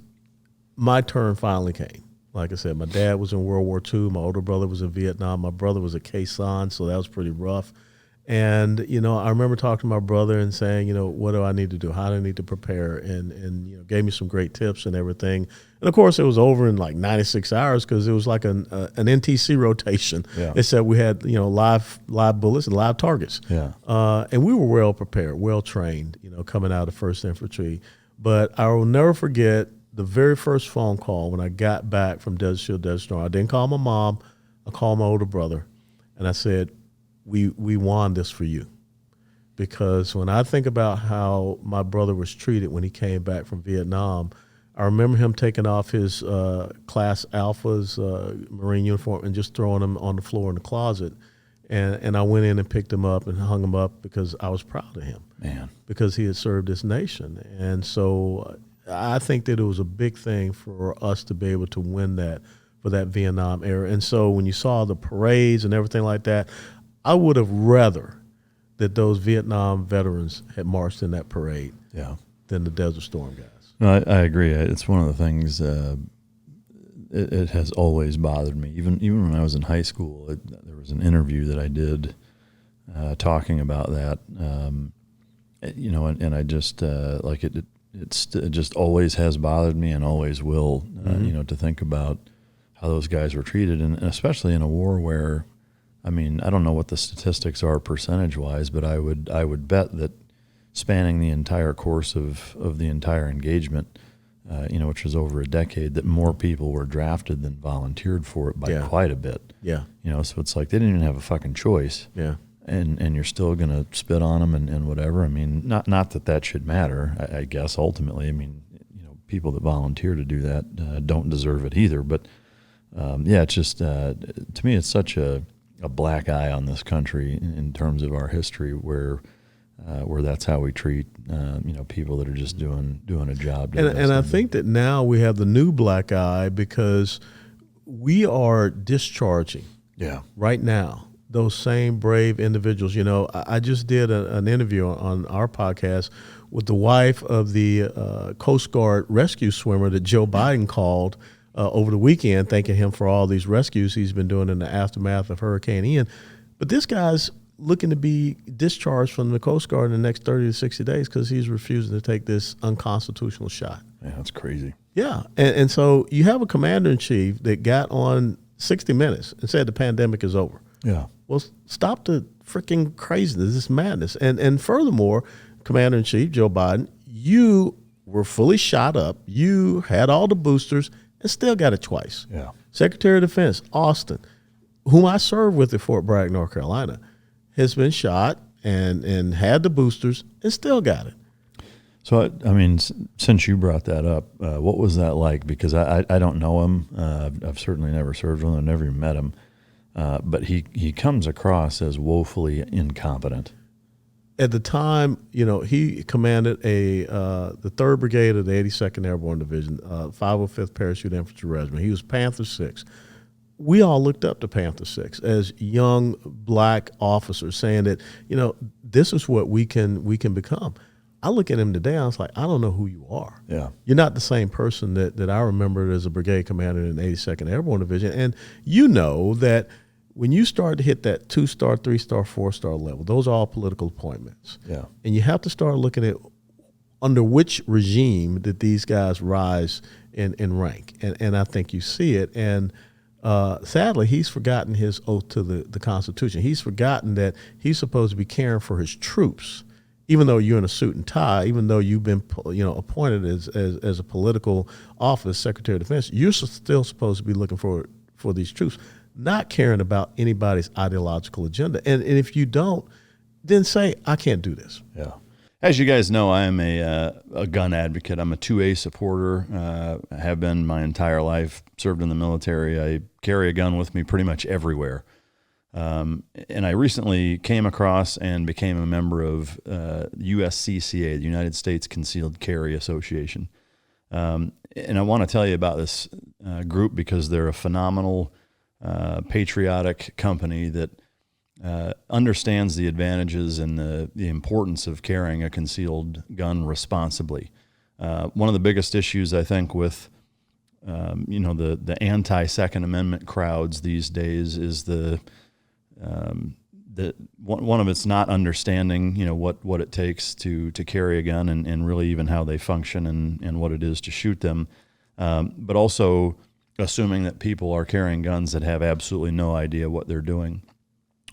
my turn finally came. Like I said, my dad was in World War II. My older brother was in Vietnam. My brother was at Khe Sanh, so that was pretty rough. And, I remember talking to my brother and saying, what do I need to do? How do I need to prepare? And gave me some great tips and everything. And, of course, it was over in like 96 hours because it was like an NTC rotation. Yeah. Except we had, live bullets and live targets. Yeah. And we were well prepared, well trained, coming out of 1st Infantry. But I will never forget the very first phone call when I got back from Desert Shield, Desert Storm. I didn't call my mom. I called my older brother, and I said, we won this for you. Because when I think about how my brother was treated when he came back from Vietnam, I remember him taking off his Class Alpha's Marine uniform and just throwing him on the floor in the closet. And I went in and picked him up and hung him up because I was proud of him. Man. Because he had served this nation. And so I think that it was a big thing for us to be able to win that for that Vietnam era. And so when you saw the parades and everything like that, I would have rather that those Vietnam veterans had marched in that parade than the Desert Storm guys. No, I agree. It's one of the things it has always bothered me. Even when I was in high school, there was an interview that I did talking about that, and I just it just always has bothered me and always will, to think about how those guys were treated, and especially in a war where I mean, I don't know what the statistics are percentage-wise, but I would bet that spanning the entire course of the entire engagement, which was over a decade, that more people were drafted than volunteered for it by quite a bit. Yeah. So it's like they didn't even have a fucking choice. Yeah. And you're still going to spit on them and whatever. I mean, not that should matter, I guess, ultimately. I mean, people that volunteer to do that don't deserve it either. But, it's just, to me, it's such a black eye on this country in terms of our history where that's how we treat, people that are just doing a job. And I think that now we have the new black eye because we are discharging right now those same brave individuals. I just did an interview on our podcast with the wife of the Coast Guard rescue swimmer that Joe Biden called over the weekend, thanking him for all these rescues he's been doing in the aftermath of Hurricane Ian. But this guy's looking to be discharged from the Coast Guard in the next 30 to 60 days because he's refusing to take this unconstitutional shot. Yeah, that's crazy. Yeah, and so you have a commander-in-chief that got on 60 Minutes and said the pandemic is over. Yeah. Well, stop the freaking craziness, this madness. And furthermore, Commander-in-Chief Joe Biden, you were fully shot up. You had all the boosters and still got it twice. Yeah. Secretary of Defense, Austin, whom I served with at Fort Bragg, North Carolina, has been shot and had the boosters and still got it. So, I mean, since you brought that up, what was that like? Because I don't know him. I've certainly never served with him. I've never even met him. But he comes across as woefully incompetent. At the time, he commanded the 3rd Brigade of the 82nd Airborne Division, 505th Parachute Infantry Regiment. He was Panther 6. We all looked up to Panther 6 as young black officers saying that, this is what we can become. I look at him today, I was like, I don't know who you are. Yeah. You're not the same person that I remembered as a brigade commander in the 82nd Airborne Division. And that when you start to hit that 2-star, 3-star, 4-star level, those are all political appointments. Yeah. And you have to start looking at under which regime did these guys rise in rank. And I think you see it. And sadly, he's forgotten his oath to the Constitution. He's forgotten that he's supposed to be caring for his troops, even though you're in a suit and tie, even though you've been appointed as a political office, Secretary of Defense, you're still supposed to be looking for these troops, not caring about anybody's ideological agenda. And if you don't, then say, I can't do this. Yeah. As you guys know, I am a gun advocate. I'm a 2A supporter. I have been my entire life, served in the military. I carry a gun with me pretty much everywhere. And I recently came across and became a member of USCCA, the United States Concealed Carry Association. And I want to tell you about this group because they're a phenomenal patriotic company that understands the advantages and the importance of carrying a concealed gun responsibly. One of the biggest issues, I think, with the anti-Second Amendment crowds these days is one of it's not understanding what it takes to carry a gun and really even how they function and what it is to shoot them, but also assuming that people are carrying guns that have absolutely no idea what they're doing.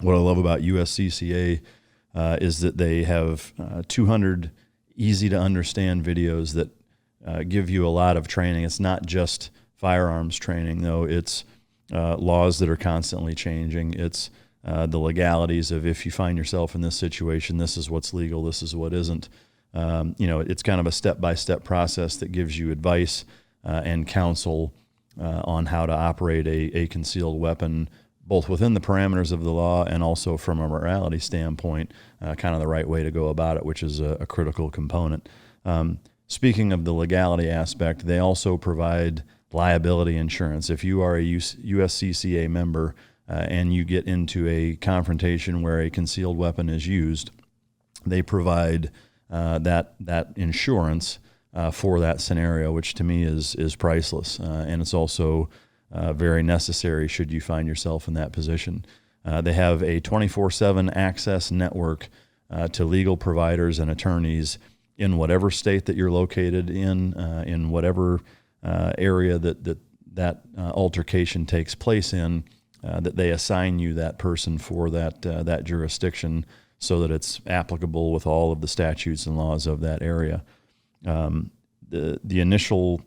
What I love about USCCA is that they have 200 easy-to-understand videos that give you a lot of training. It's not just firearms training, though. It's laws that are constantly changing. It's the legalities of if you find yourself in this situation, this is what's legal, this is what isn't. It's kind of a step-by-step process that gives you advice and counsel on how to operate a concealed weapon, both within the parameters of the law and also from a morality standpoint, kind of the right way to go about it, which is a critical component. Speaking of the legality aspect, they also provide liability insurance. If you are a USCCA member and you get into a confrontation where a concealed weapon is used, they provide that insurance for that scenario, which to me is priceless. And it's also very necessary should you find yourself in that position. They have a 24/7 access network to legal providers and attorneys in whatever state that you're located in whatever area that altercation takes place in. that they assign you that person for that jurisdiction, so that it's applicable with all of the statutes and laws of that area. The initial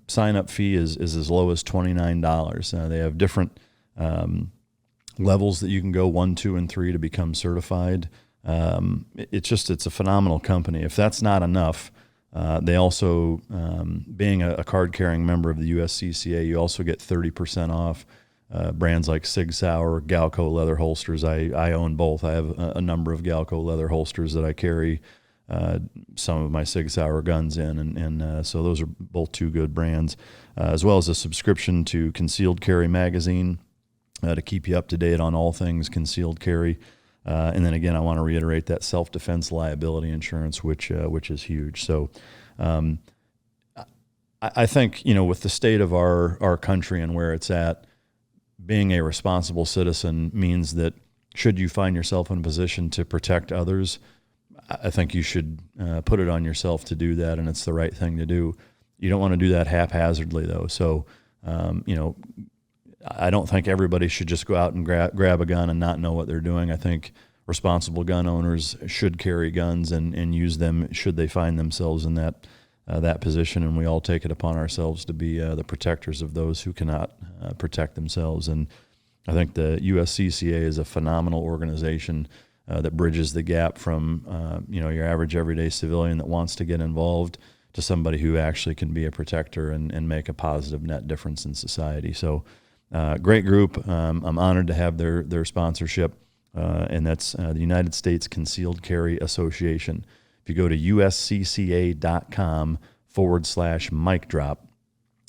sign-up fee is as low as $29. They have different levels that you can go 1, 2, and 3 to become certified. It's a phenomenal company. If that's not enough, they also, being a card-carrying member of the USCCA, you also get 30% off brands like Sig Sauer, Galco leather holsters. I own both. I have a number of Galco leather holsters that I carry some of my Sig Sauer guns in, and so those are both two good brands, as well as a subscription to Concealed Carry magazine to keep you up to date on all things concealed carry. And then again, I want to reiterate that self-defense liability insurance, which is huge. So I think, with the state of our country and where it's at, being a responsible citizen means that should you find yourself in a position to protect others, I think you should put it on yourself to do that, and it's the right thing to do. You don't want to do that haphazardly, though. So, I don't think everybody should just go out and grab a gun and not know what they're doing. I think responsible gun owners should carry guns and use them should they find themselves in that position, and we all take it upon ourselves to be the protectors of those who cannot protect themselves. And I think the USCCA is a phenomenal organization that bridges the gap from your average everyday civilian that wants to get involved to somebody who actually can be a protector and make a positive net difference in society. So great group. I'm honored to have their sponsorship, and that's the United States Concealed Carry Association. If you go to uscca.com/mic drop,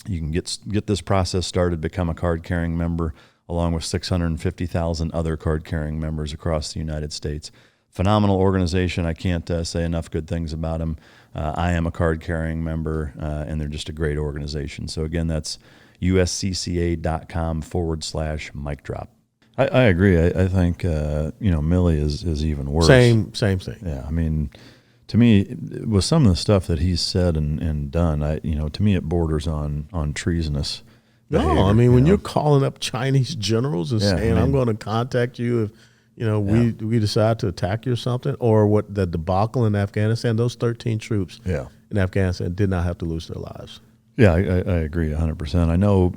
you can get this process started, become a card-carrying member, along with 650,000 other card-carrying members across the United States. Phenomenal organization. I can't say enough good things about them. I am a card-carrying member, and they're just a great organization. So again, that's uscca.com/mic drop. I agree. I think Millie is even worse. Same thing. Yeah, I mean, to me, with some of the stuff that he's said and done, to me it borders on treasonous behavior. No, I mean, when you're calling up Chinese generals and saying, I'm going to contact you if we decide to attack you or something, or what the debacle in Afghanistan, those 13 troops in Afghanistan did not have to lose their lives. Yeah, I agree 100%. I know,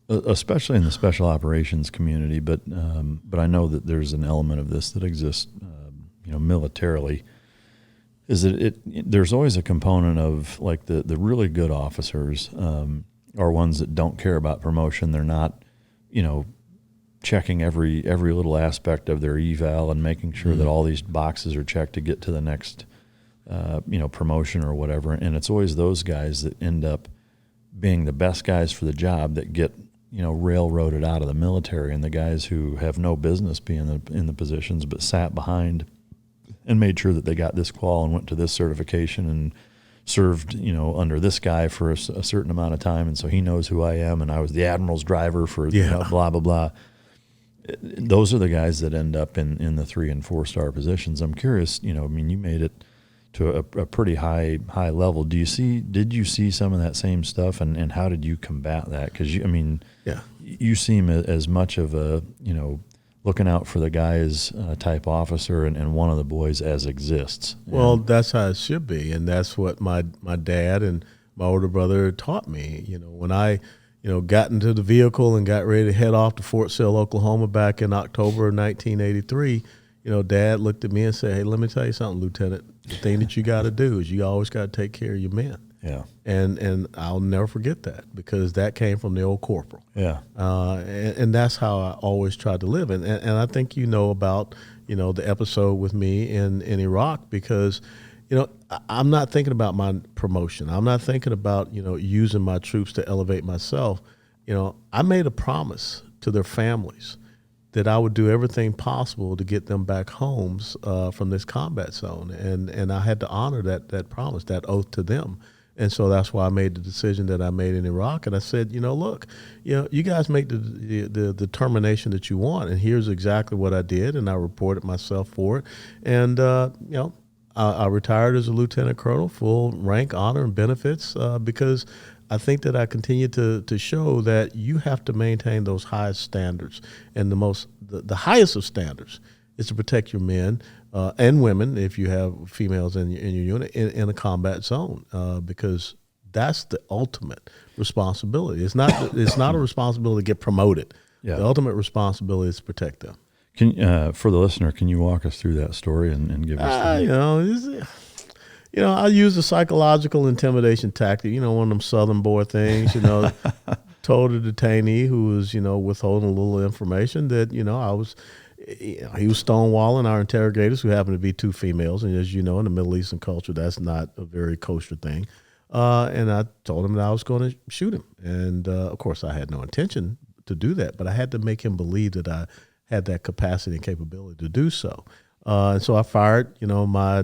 especially in the special operations community, but I know that there's an element of this that exists, militarily, is that there's always a component of, like, the really good officers are ones that don't care about promotion. They're not, checking every little aspect of their eval and making sure that all these boxes are checked to get to the next promotion or whatever. And it's always those guys that end up being the best guys for the job that get, railroaded out of the military, and the guys who have no business being in the positions but sat behind and made sure that they got this qual and went to this certification and served, under this guy for a certain amount of time, and so he knows who I am, and I was the admiral's driver for blah, blah, blah. Those are the guys that end up in the 3- and 4-star positions. I'm curious, you made it to a pretty high level. Did you see some of that same stuff, and how did you combat that? Because you seem as much of a looking out for the guys type officer and one of the boys as exists. Well, that's how it should be, and that's what my dad and my older brother taught me. When I got into the vehicle and got ready to head off to Fort Sill, Oklahoma back in October of 1983, Dad looked at me and said, "Hey, let me tell you something, Lieutenant. The thing that you got to do is you always got to take care of your men." Yeah. And I'll never forget that, because that came from the old corporal. Yeah. And that's how I always tried to live. And I think about, the episode with me in Iraq, because, I'm not thinking about my promotion. I'm not thinking about, using my troops to elevate myself. I made a promise to their families that I would do everything possible to get them back homes from this combat zone. And I had to honor that promise, that oath to them. And so that's why I made the decision that I made in Iraq. And I said, look, you guys make the determination that you want. And here's exactly what I did. And I reported myself for it. And, I retired as a lieutenant colonel, full rank, honor, and benefits, because I think that I continue to show that you have to maintain those highest standards, and the highest of standards is to protect your men and women, if you have females in your unit, in a combat zone, because that's the ultimate responsibility. It's not a responsibility to get promoted. Yeah. The ultimate responsibility is to protect them. For the listener, can you walk us through that story and give us I use a psychological intimidation tactic, one of them Southern boy things, told a detainee who was, withholding a little information that, he was stonewalling our interrogators, who happened to be two females. And as you know, in the Middle Eastern culture, that's not a very kosher thing. And I told him that I was going to shoot him. And, of course, I had no intention to do that, but I had to make him believe that I had that capacity and capability to do so. And so I fired, my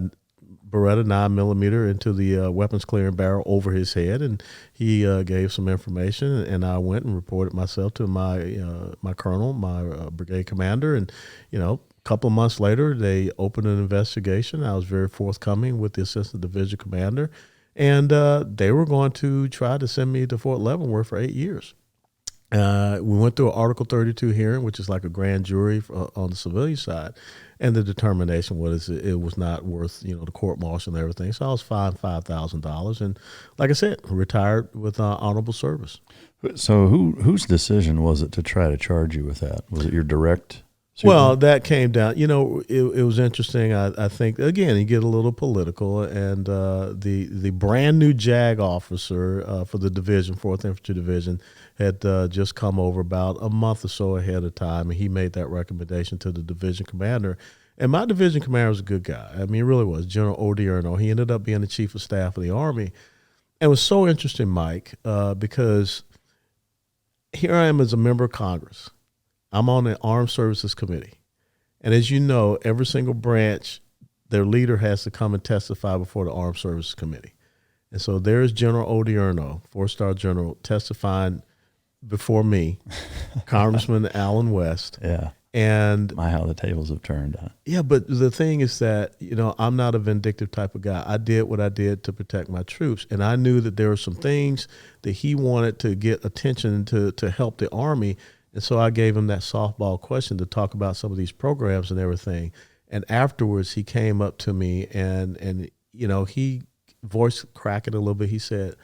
Beretta 9mm into the weapons clearing barrel over his head, and he gave some information, and I went and reported myself to my colonel, my brigade commander, and a couple of months later they opened an investigation. I was very forthcoming with the assistant division commander, and they were going to try to send me to Fort Leavenworth for 8 years. We went through an Article 32 hearing, which is like a grand jury on the civilian side, and the determination was it was not worth the court martial and everything. So I was fined $5,000, and like I said, retired with honorable service. So whose decision was it to try to charge you with that? Was it your direct? Well, that came down. It was interesting. I think again, you get a little political, and the brand new JAG officer for the division, 4th Infantry Division, had just come over about a month or so ahead of time, and he made that recommendation to the division commander. And my division commander was a good guy. I mean, he really was. General Odierno. He ended up being the chief of staff of the Army. And it was so interesting, Mike, because here I am as a member of Congress. I'm on the Armed Services Committee. And as you know, every single branch, their leader has to come and testify before the Armed Services Committee. And so there's General Odierno, 4-star general, testifying before me, Congressman Allen West. Yeah. And how the tables have turned. Huh? Yeah, but the thing is that, I'm not a vindictive type of guy. I did what I did to protect my troops. And I knew that there were some things that he wanted to get attention to help the Army. And so I gave him that softball question to talk about some of these programs and everything. And afterwards, he came up to me and he voice cracked it a little bit. He said,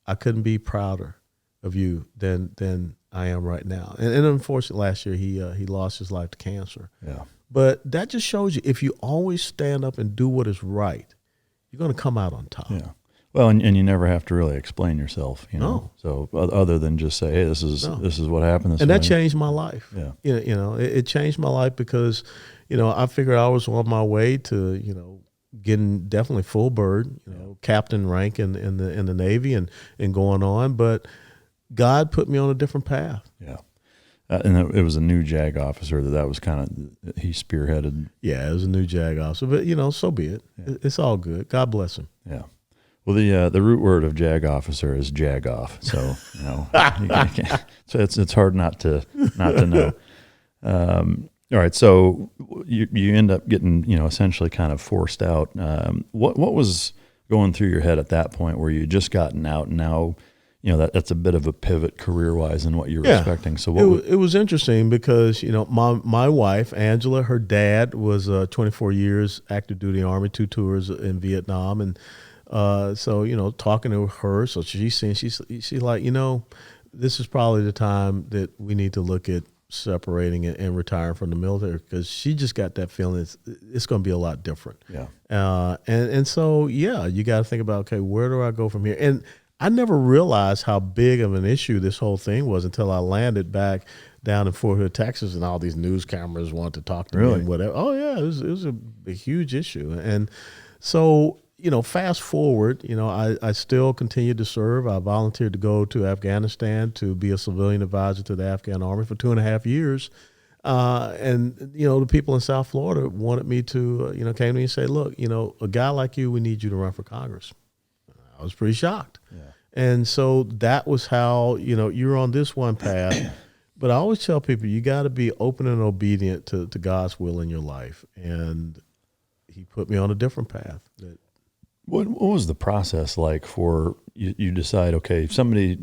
"I couldn't be prouder of you than I am right now." And unfortunately, last year he lost his life to cancer. Yeah. But that just shows you, if you always stand up and do what is right, you're going to come out on top. Yeah. Well, and you never have to really explain yourself, No. So other than just say, "Hey, this is what happened." And that changed my life. Yeah. It changed my life because, I figured I was on my way to, getting definitely full bird, captain rank in the Navy and going on, but God put me on a different path. Yeah. And it was a new JAG officer that was kind of, he spearheaded. Yeah, it was a new JAG officer, but so be it. Yeah. It's all good. God bless him. Yeah. Well, the root word of JAG officer is jag off. So, so it's hard not to know. All right. So you end up getting, essentially kind of forced out. What was going through your head at that point where you just gotten out and now, that's a bit of a pivot career-wise in what you were expecting. So it was interesting because, my wife, Angela, her dad was 24 years active duty Army, 2 tours in Vietnam. And so, talking to her, so she's like, this is probably the time that we need to look at separating and retiring from the military, because she just got that feeling it's going to be a lot different. Yeah. And so, you got to think about, okay, where do I go from here? And I never realized how big of an issue this whole thing was until I landed back down in Fort Hood, Texas, and all these news cameras wanted to talk to me and whatever. Oh, yeah, it was a huge issue. And so, fast forward, I still continued to serve. I volunteered to go to Afghanistan to be a civilian advisor to the Afghan Army for 2.5 years. And the people in South Florida wanted me to, came to me and said, "Look, a guy like you, we need you to run for Congress." I was pretty shocked. Yeah. And so that was how, you're on this one path. But I always tell people, you got to be open and obedient to God's will in your life. And he put me on a different path. What was the process like for you decide, okay, if somebody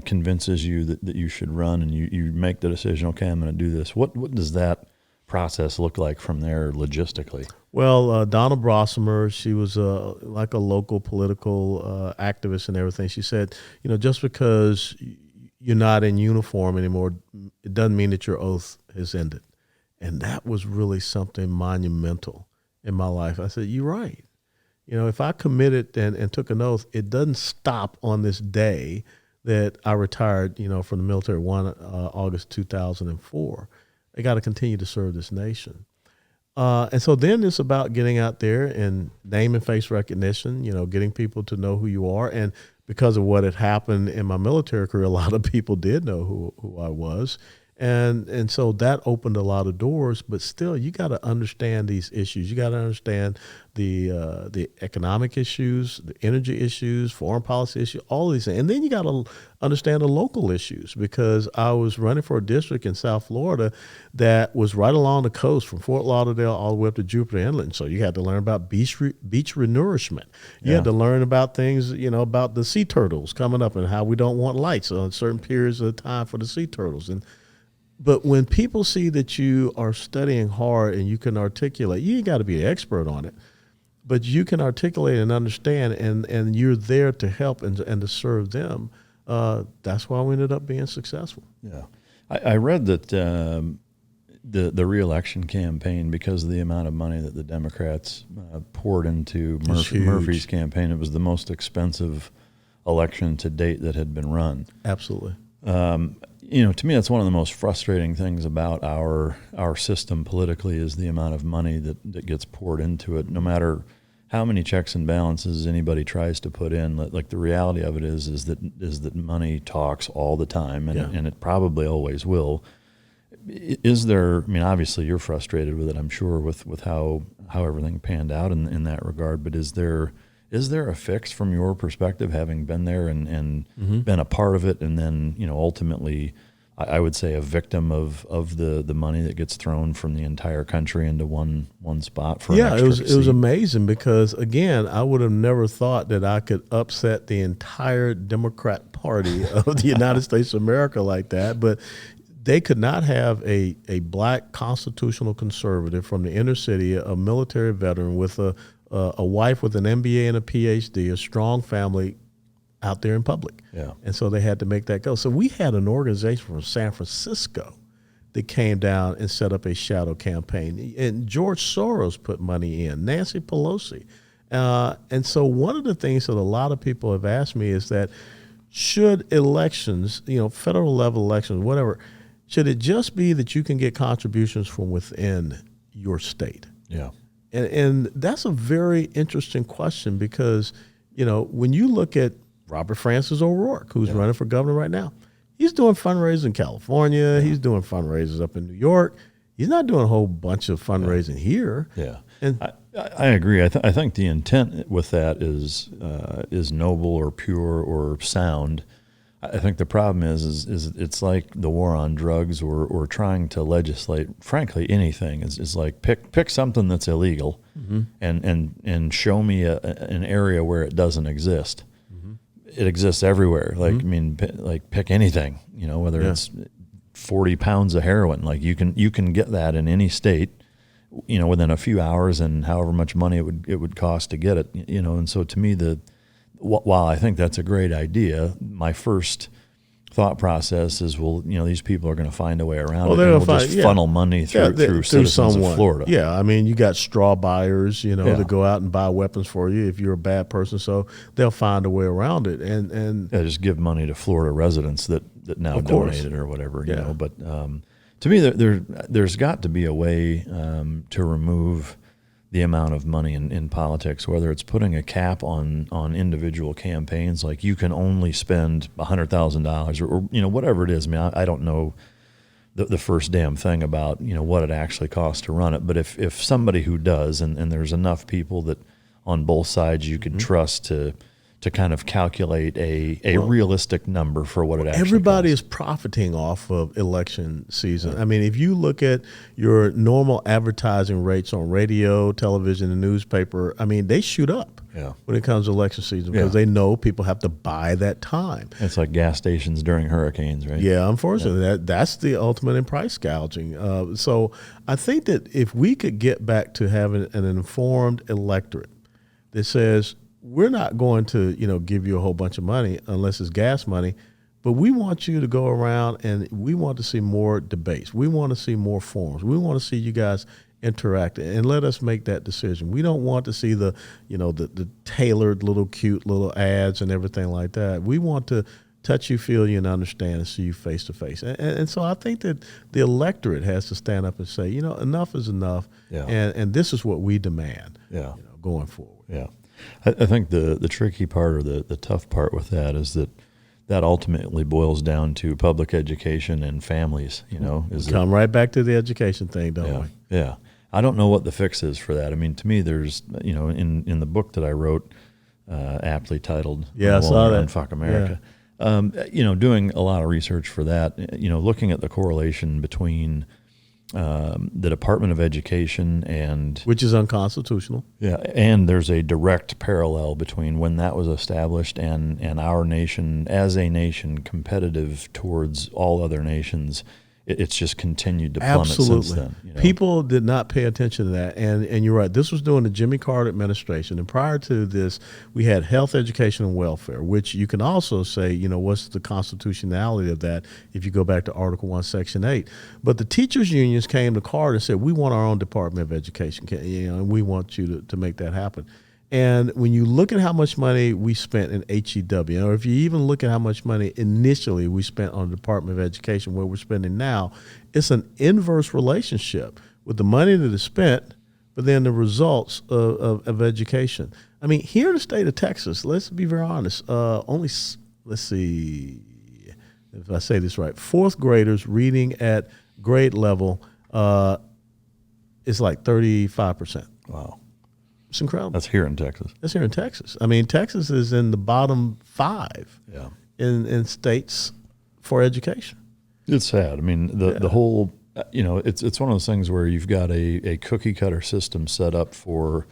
convinces you that you should run and you make the decision, okay, I'm going to do this. What does that process look like from there logistically? Well, Donna Brossemer, she was like a local political activist and everything. She said, just because you're not in uniform anymore, it doesn't mean that your oath has ended. And that was really something monumental in my life. I said, you're right. If I committed and took an oath, it doesn't stop on this day that I retired, from the military, August 2004. I got to continue to serve this nation. And so then it's about getting out there and name and face recognition, getting people to know who you are. And because of what had happened in my military career, a lot of people did know who I was. And so that opened a lot of doors, but still you got to understand these issues. You got to understand the economic issues, the energy issues, foreign policy issues, all these things. And then you got to understand the local issues, because I was running for a district in South Florida that was right along the coast from Fort Lauderdale all the way up to Jupiter Inlet. So you had to learn about beach renourishment. You had to learn about things, about the sea turtles coming up and how we don't want lights on certain periods of time for the sea turtles. But when people see that you are studying hard and you can articulate, you ain't got to be an expert on it, but you can articulate and understand, and you're there to help and to serve them. That's why we ended up being successful. Yeah. I read that the re-election campaign, because of the amount of money that the Democrats poured into Murphy's campaign, it was the most expensive election to date that had been run. Absolutely. To me, that's one of the most frustrating things about our system politically, is the amount of money that gets poured into it. No matter how many checks and balances anybody tries to put in, like the reality of it is that money talks all the time, and it probably always will. Is there? I mean, obviously you're frustrated with it, I'm sure, with how everything panned out in that regard. But is there a fix from your perspective, having been there and been a part of it, and then ultimately, I would say, a victim of the money that gets thrown from the entire country into one spot for an extra seat? It was amazing, because again, I would have never thought that I could upset the entire Democrat Party of the United States of America like that, but they could not have a black constitutional conservative from the inner city, a military veteran with a wife with an MBA and a PhD, a strong family, out there in public. Yeah. And so they had to make that go. So we had an organization from San Francisco that came down and set up a shadow campaign. And George Soros put money in, Nancy Pelosi. And so one of the things that a lot of people have asked me is that, should elections, federal level elections, whatever, should it just be that you can get contributions from within your state? Yeah. And that's a very interesting question, because, when you look at Robert Francis O'Rourke, who's running for governor right now, he's doing fundraisers in California. Yeah. He's doing fundraisers up in New York. He's not doing a whole bunch of fundraising here. Yeah. And I agree. I think the intent with that is noble or pure or sound. I think the problem is it's like the war on drugs or trying to legislate, frankly, anything. It's like pick something that's illegal and show me an area where it doesn't exist. It exists everywhere. Like, I mean, pick anything, whether it's 40 pounds of heroin, like you can get that in any state, within a few hours, and however much money it would cost to get it, and so to me, while I think that's a great idea, my first thought process is, these people are going to find a way around it, and we'll just funnel money through citizens of Florida. Yeah, I mean, you got straw buyers, to go out and buy weapons for you if you're a bad person, so they'll find a way around it. And just give money to Florida residents that now donated or whatever, you know. But to me, there's got to be a way to remove the amount of money in politics, whether it's putting a cap on individual campaigns, like you can only spend $100,000 or whatever it is. I mean, I don't know the first damn thing about what it actually costs to run it, but if somebody who does, and there's enough people that on both sides you could trust to to kind of calculate a realistic number for what it actually everybody costs. is profiting off of election season. I mean, if you look at your normal advertising rates on radio, television, and newspaper, I mean, they shoot up when it comes to election season because they know people have to buy that time. It's like gas stations during hurricanes, right? Yeah, unfortunately, that's the ultimate in price gouging. So I think that if we could get back to having an informed electorate that says, we're not going to, give you a whole bunch of money unless it's gas money, but we want you to go around and we want to see more debates. We want to see more forums. We want to see you guys interact and let us make that decision. We don't want to see the tailored little cute little ads and everything like that. We want to touch you, feel you, and understand and see you face to face. And so I think that the electorate has to stand up and say, enough is enough, and this is what we demand going forward. Yeah. I think the tricky part or the tough part with that is that ultimately boils down to public education and families, Come right back to the education thing, don't we? Yeah. I don't know what the fix is for that. I mean, to me, there's, in the book that I wrote, aptly titled I saw that. Fuck America, doing a lot of research for that, looking at the correlation between the Department of Education and... Which is unconstitutional. Yeah, and there's a direct parallel between when that was established and our nation, as a nation, competitive towards all other nations. It's just continued to plummet since then. People did not pay attention to that. And you're right. This was during the Jimmy Carter administration. And prior to this, we had health, education, and welfare, which you can also say, what's the constitutionality of that if you go back to Article 1, Section 8. But the teachers' unions came to Carter and said, we want our own Department of Education, and we want you to make that happen. And when you look at how much money we spent in HEW, or if you even look at how much money initially we spent on the Department of Education, where we're spending now, it's an inverse relationship with the money that is spent, but then the results of education. I mean, here in the state of Texas, let's be very honest, let's see if I say this right, fourth graders reading at grade level is like 35%. Wow. It's incredible. That's here in Texas. That's here in Texas. I mean, Texas is in the bottom 5 in states for education. It's sad. I mean, the whole, it's one of those things where you've got a cookie cutter system set up for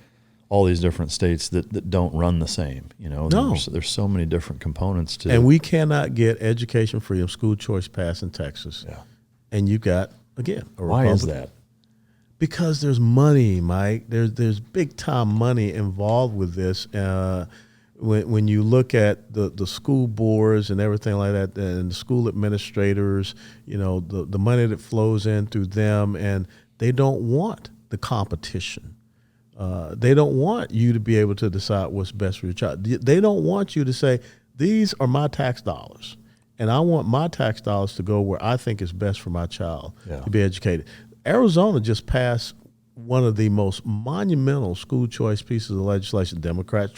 all these different states that don't run the same. No. There's so many different components to it. And we cannot get education freedom, school choice passed in Texas. Yeah. And you've got, again, a Why Republican. is that? Because there's money, Mike. There's big time money involved with this. When you look at the school boards and everything like that, and the school administrators, the money that flows in through them, and they don't want the competition. They don't want you to be able to decide what's best for your child. They don't want you to say, these are my tax dollars, and I want my tax dollars to go where I think is best for my child to be educated. Arizona just passed one of the most monumental school choice pieces of legislation. The Democrats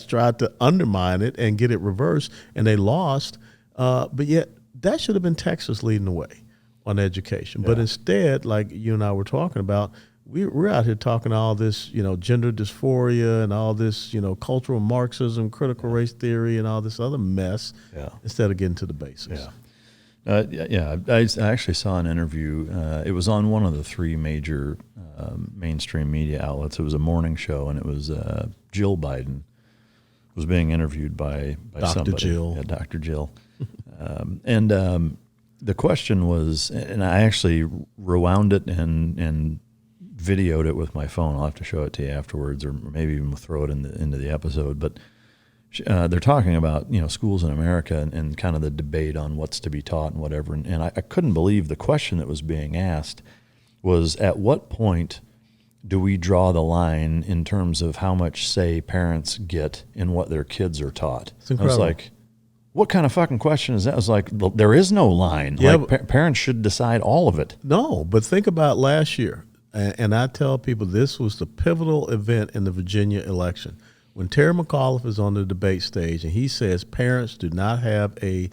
tried to undermine it and get it reversed, and they lost. But yet that should have been Texas leading the way on education. But instead, like you and I were talking about, we're out here talking all this, gender dysphoria and all this, cultural Marxism, critical race theory, and all this other mess instead of getting to the basics. Yeah. I actually saw an interview. It was on one of the 3 major mainstream media outlets. It was a morning show, and it was Jill Biden was being interviewed by Dr. somebody. Jill. Yeah, Dr. Jill. And the question was, and I actually rewound it and videoed it with my phone. I'll have to show it to you afterwards, or maybe even throw it into the episode. But they're talking about schools in America and kind of the debate on what's to be taught and whatever. And I couldn't believe the question that was being asked was, at what point do we draw the line in terms of how much say parents get in what their kids are taught? It's incredible. I was like, what kind of fucking question is that? I was like, there is no line. Yeah, parents should decide all of it. No, but think about last year. And I tell people this was the pivotal event in the Virginia election. When Terry McAuliffe is on the debate stage and he says parents do not have a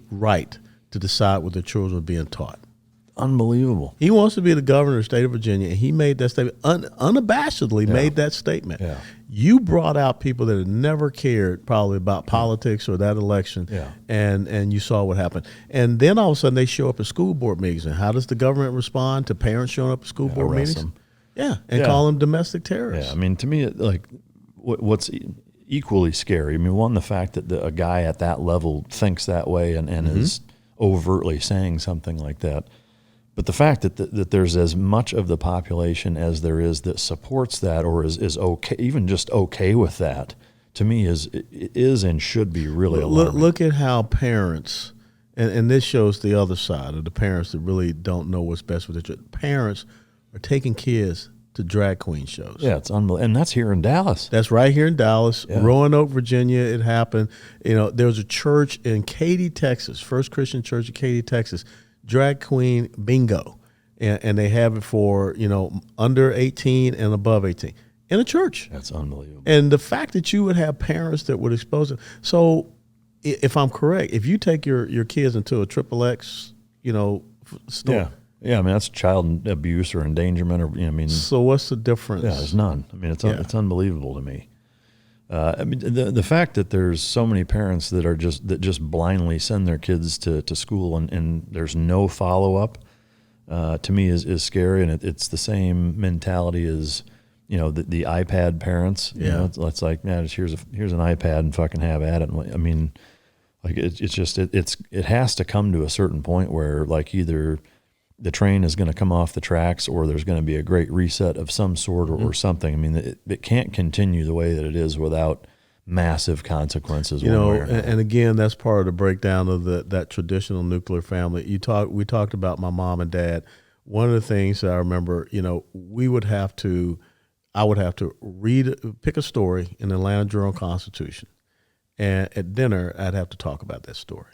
right to decide what their children are being taught. Unbelievable. He wants to be the governor of the state of Virginia, and he made that statement, unabashedly made that statement. Yeah. You brought out people that had never cared probably about politics or that election, and you saw what happened. And then all of a sudden they show up at school board meetings. And how does the government respond to parents showing up at school board meetings? Them. Yeah, and call them domestic terrorists. Yeah, I mean, to me, what's equally scary, I mean, one, the fact that a guy at that level thinks that way and is overtly saying something like that. But the fact that there's as much of the population as there is that supports that or is okay, even just okay with that, to me is and should be really alarming. Look at how parents, and this shows the other side of the parents that really don't know what's best for their children. Parents are taking kids to drag queen shows. Yeah, it's unbelievable. And that's here in Dallas. That's right here in Dallas, Roanoke, Virginia. It happened. There was a church in Katy, Texas, First Christian Church in Katy, Texas, drag queen bingo, and they have it for under 18 and above 18 in a church. That's unbelievable. And the fact that you would have parents that would expose them. So, if I'm correct, if you take your kids into a XXX, store, I mean that's child abuse or endangerment, or So what's the difference? Yeah, there's none. I mean it's unbelievable to me. I mean, the fact that there's so many parents that just blindly send their kids to school and there's no follow up, to me is scary, and it's the same mentality as the iPad parents. It's like, man, here's an iPad and fucking have at it. I mean, like it has to come to a certain point where like either the train is going to come off the tracks or there's going to be a great reset of some sort or something. I mean, it can't continue the way that it is without massive consequences. And again, that's part of the breakdown of that traditional nuclear family. We talked about my mom and dad. One of the things that I remember, I would have to pick a story in the Atlanta Journal-Constitution, and at dinner, I'd have to talk about that story.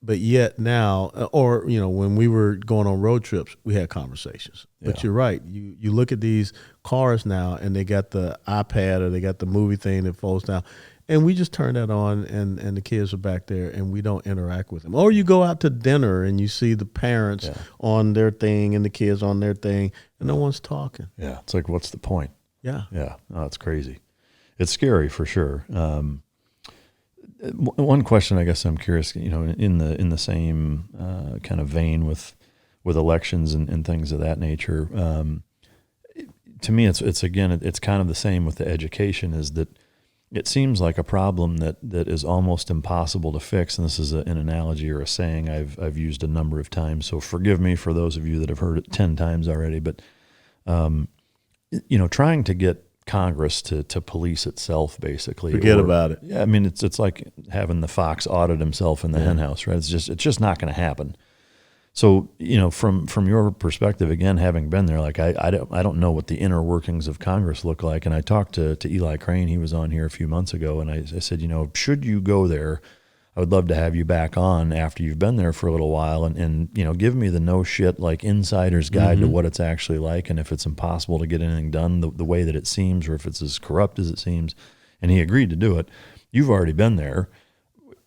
But yet now, or when we were going on road trips, we had conversations. But you're right. You look at these cars now, and they got the iPad or they got the movie thing that folds down, and we just turn that on, and the kids are back there, and we don't interact with them. Or you go out to dinner, and you see the parents on their thing and the kids on their thing, and no one's talking. Yeah, it's like, what's the point? Yeah, no, it's crazy. It's scary for sure. One question, I guess I'm curious, in the same kind of vein with elections and things of that nature. To me, it's kind of the same with the education. Is that it seems like a problem that is almost impossible to fix. And this is an analogy or a saying I've used a number of times. So forgive me for those of you that have heard it 10 times already. But trying to get Congress to police itself, basically. Forget about it. Yeah, I mean it's like having the fox audit himself in the hen house, right? It's just not going to happen. So from your perspective, again, having been there, like I don't know what the inner workings of Congress look like. And I talked to Eli Crane. He was on here a few months ago, and I said, should you go there, I would love to have you back on after you've been there for a little while and give me the no shit, like insider's guide to what it's actually like, and if it's impossible to get anything done the way that it seems, or if it's as corrupt as it seems. And he agreed to do it. You've already been there.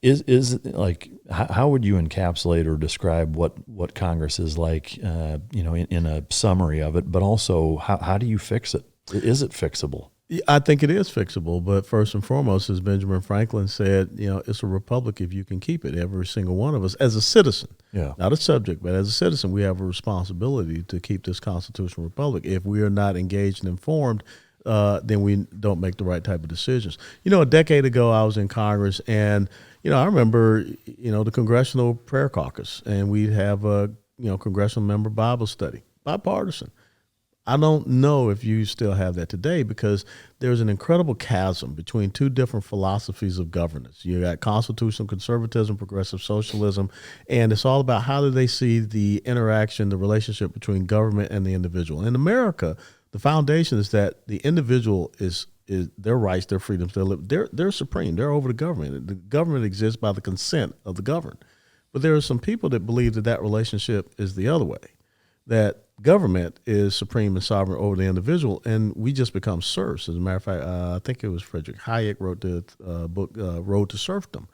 Is like, how would you encapsulate or describe what Congress is like, in a summary of it, but also how do you fix it? Is it fixable? I think it is fixable, but first and foremost, as Benjamin Franklin said, it's a republic if you can keep it. Every single one of us, as a citizen, not a subject, but as a citizen, we have a responsibility to keep this constitutional republic. If we are not engaged and informed, then we don't make the right type of decisions. A decade ago, I was in Congress, and I remember the Congressional Prayer Caucus, and we'd have a congressional member Bible study, bipartisan. I don't know if you still have that today, because there's an incredible chasm between two different philosophies of governance. You got constitutional conservatism, progressive socialism, and it's all about how do they see the interaction, the relationship between government and the individual. In America, the foundation is that the individual is their rights, their freedoms, they're supreme. They're over the government. The government exists by the consent of the governed. But there are some people that believe that relationship is the other way, that government is supreme and sovereign over the individual, and we just become serfs. As a matter of fact, I think it was Frederick Hayek wrote the book Road to Serfdom.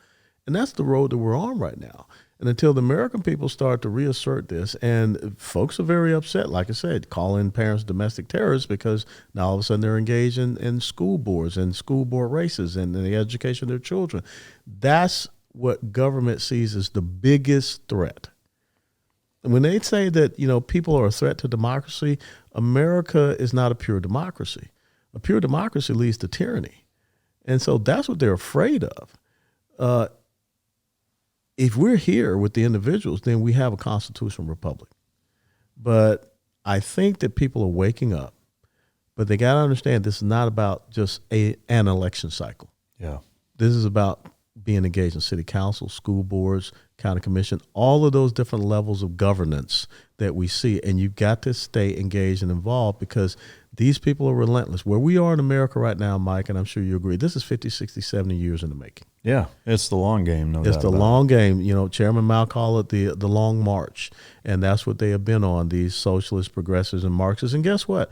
And that's the road that we're on right now. And until the American people start to reassert this, and folks are very upset, like I said, calling parents domestic terrorists because now all of a sudden they're engaged in school boards and school board races and the education of their children. That's what government sees as the biggest threat. And when they say that, people are a threat to democracy, America is not a pure democracy. A pure democracy leads to tyranny. And so that's what they're afraid of. If we're here with the individuals, then we have a constitutional republic. But I think that people are waking up, but they got to understand this is not about just an election cycle. Yeah. This is about being engaged in city council, school boards, county commission, all of those different levels of governance that we see. And you've got to stay engaged and involved because these people are relentless. Where we are in America right now, Mike, and I'm sure you agree, this is 50, 60, 70 years in the making. Yeah, it's the long game, no doubt. It's the long game. Chairman Mao called it the long march, and that's what they have been on, these socialists, progressives, and Marxists. And guess what?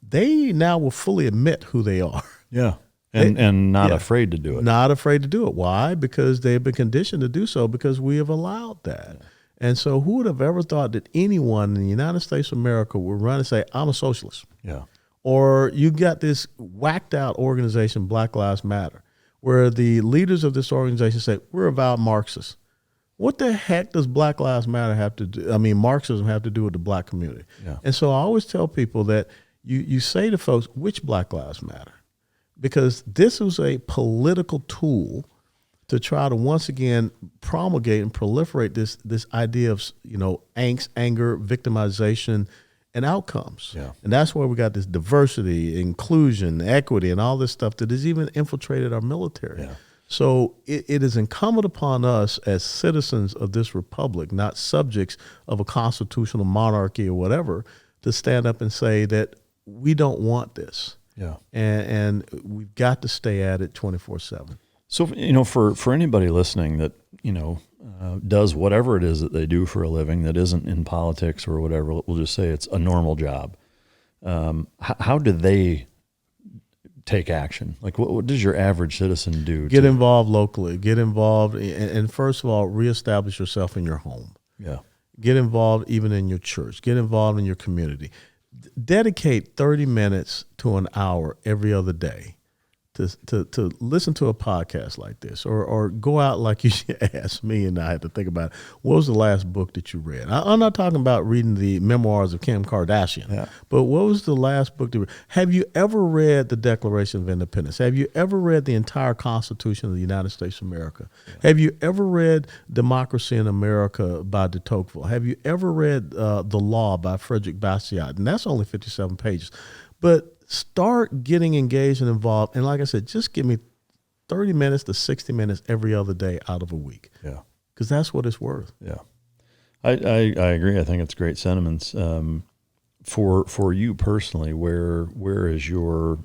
They now will fully admit who they are. Yeah, and not afraid to do it. Not afraid to do it. Why? Because they've been conditioned to do so because we have allowed that. Yeah. And so who would have ever thought that anyone in the United States of America would run and say, I'm a socialist? Yeah. Or you got this whacked out organization, Black Lives Matter, where the leaders of this organization say, we're avowed Marxists. What the heck does Black Lives Matter have to do? Marxism have to do with the black community. Yeah. And so I always tell people that you say to folks, which Black Lives Matter? Because this was a political tool to try to once again promulgate and proliferate this idea of, angst, anger, victimization, and outcomes. Yeah. And that's where we got this diversity, inclusion, equity, and all this stuff that has even infiltrated our military. Yeah. So it is incumbent upon us as citizens of this republic, not subjects of a constitutional monarchy or whatever, to stand up and say that we don't want this. Yeah. And we've got to stay at it 24/7. So, for anybody listening that, does whatever it is that they do for a living that isn't in politics or whatever, we'll just say it's a normal job. How do they take action? Like, what does your average citizen do? Get involved locally. Get involved. And first of all, reestablish yourself in your home. Yeah. Get involved even in your church. Get involved in your community. Dedicate 30 minutes to an hour every other day to listen to a podcast like this, or go out like you asked me, and I had to think about it. What was the last book that you read? I'm not talking about reading the memoirs of Kim Kardashian, but what was the last book that you read? Have you ever read the Declaration of Independence? Have you ever read the entire Constitution of the United States of America? Yeah. Have you ever read Democracy in America by de Tocqueville? Have you ever read The Law by Frederick Bastiat? And that's only 57 pages. But start getting engaged and involved. And like I said, just give me 30 minutes to 60 minutes every other day out of a week. Yeah. Because that's what it's worth. Yeah. I agree. I think it's great sentiments. For you personally, where is your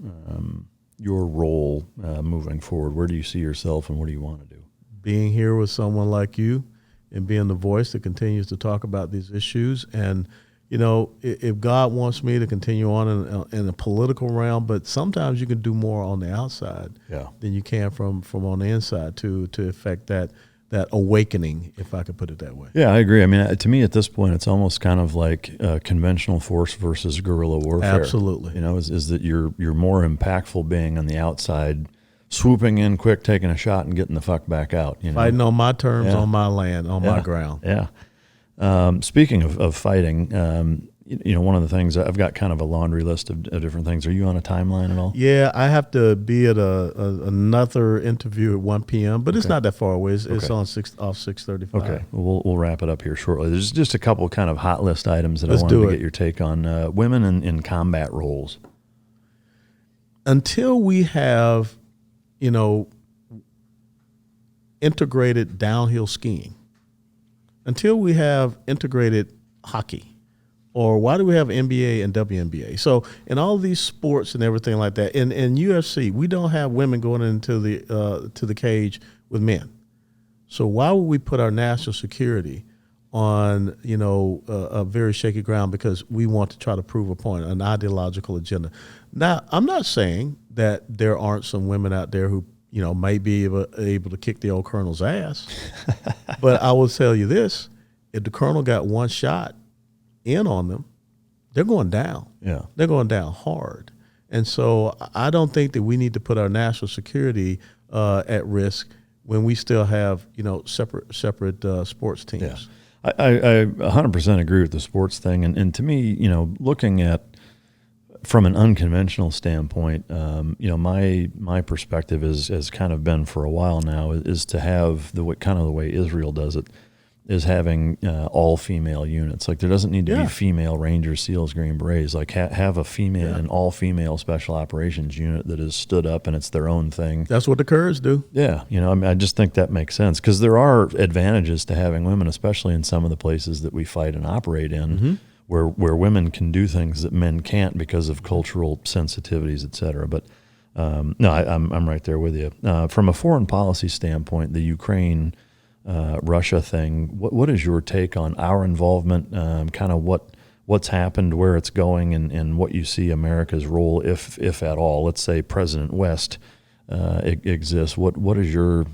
role moving forward? Where do you see yourself and what do you want to do? Being here with someone like you and being the voice that continues to talk about these issues. And if God wants me to continue on in a political realm, but sometimes you can do more on the outside than you can from on the inside to affect that awakening, if I could put it that way. Yeah, I agree. I mean, to me at this point, it's almost kind of like conventional force versus guerrilla warfare. Absolutely. Is that you're more impactful being on the outside, swooping in quick, taking a shot, and getting the fuck back out. Fighting on my terms, on my land, on my ground. Yeah. Speaking of fighting, one of the things, I've got kind of a laundry list of different things. Are you on a timeline at all? Yeah, I have to be at another interview at 1 p.m., but it's not that far away. It's on 6:35. Okay, we'll wrap it up here shortly. There's just a couple kind of hot list items that I wanted to get your take on. Women in combat roles. Until we have, integrated downhill skiing, until we have integrated hockey, or why do we have NBA and WNBA? So in all these sports and everything like that, in UFC, we don't have women going into the cage with men. So why would we put our national security on a very shaky ground because we want to try to prove a point, an ideological agenda? Now, I'm not saying that there aren't some women out there who might be able to kick the old colonel's ass. But I will tell you this, if the colonel got one shot in on them, they're going down. Yeah. They're going down hard. And so I don't think that we need to put our national security at risk when we still have, separate sports teams. Yeah. I 100% agree with the sports thing. And to me, looking at from an unconventional standpoint, my perspective has kind of been for a while now is to have the way Israel does it, is having all female units. Like there doesn't need to be female Rangers, SEALs, Green Berets. Like have a female, an all female special operations unit that is stood up and it's their own thing. That's what the Kurds do. Yeah, I just think that makes sense because there are advantages to having women, especially in some of the places that we fight and operate in, where women can do things that men can't because of cultural sensitivities, et cetera. But no, I'm right there with you. From a foreign policy standpoint, the Ukraine. Russia thing. What is your take on our involvement? Kind of what's happened, where it's going, and what you see America's role, if at all. Let's say President West exists. What is your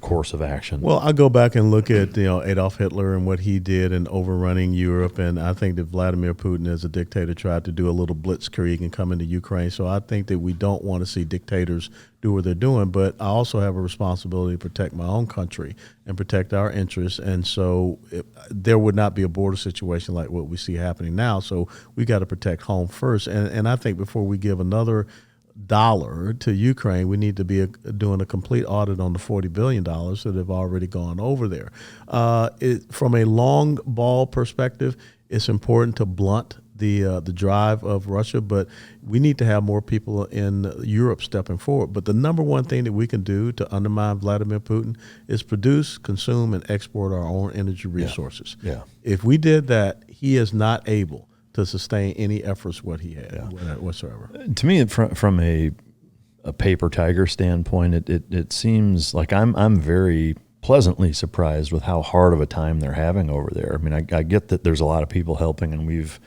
course of action? Well, I go back and look at Adolf Hitler and what he did in overrunning Europe, and I think that Vladimir Putin, as a dictator, tried to do a little blitzkrieg and come into Ukraine. So I think that we don't want to see dictators do what they're doing, but I also have a responsibility to protect my own country and protect our interests. And so there would not be a border situation like what we see happening now. So we got to protect home first. And I think before we give another dollar to Ukraine, we need to be doing a complete audit on the $40 billion that have already gone over there. From a long ball perspective, it's important to blunt the drive of Russia, but we need to have more people in Europe stepping forward. But the number one thing that we can do to undermine Vladimir Putin is produce, consume, and export our own energy resources. Yeah. If we did that, he is not able to sustain any efforts what he had whatsoever. To me, from a paper tiger standpoint, it seems like I'm very pleasantly surprised with how hard of a time they're having over there. I mean, I get that there's a lot of people helping, and we've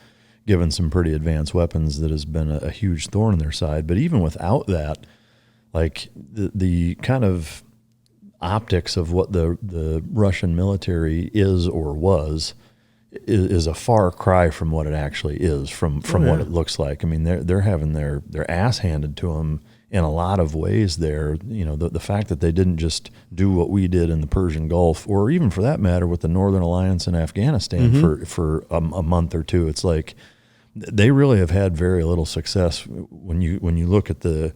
given some pretty advanced weapons that has been a huge thorn in their side. But even without that, like the kind of optics of what the Russian military is or was is a far cry from what it actually is, from what it looks like. I mean, they're having their ass handed to them in a lot of ways there. The fact that they didn't just do what we did in the Persian Gulf, or even for that matter with the Northern Alliance in Afghanistan for a month or two, it's like they really have had very little success when you look at the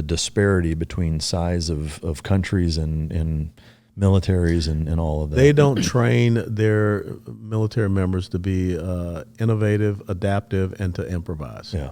disparity between size of countries and militaries and all of that. They don't train their military members to be innovative, adaptive, and to improvise. Yeah.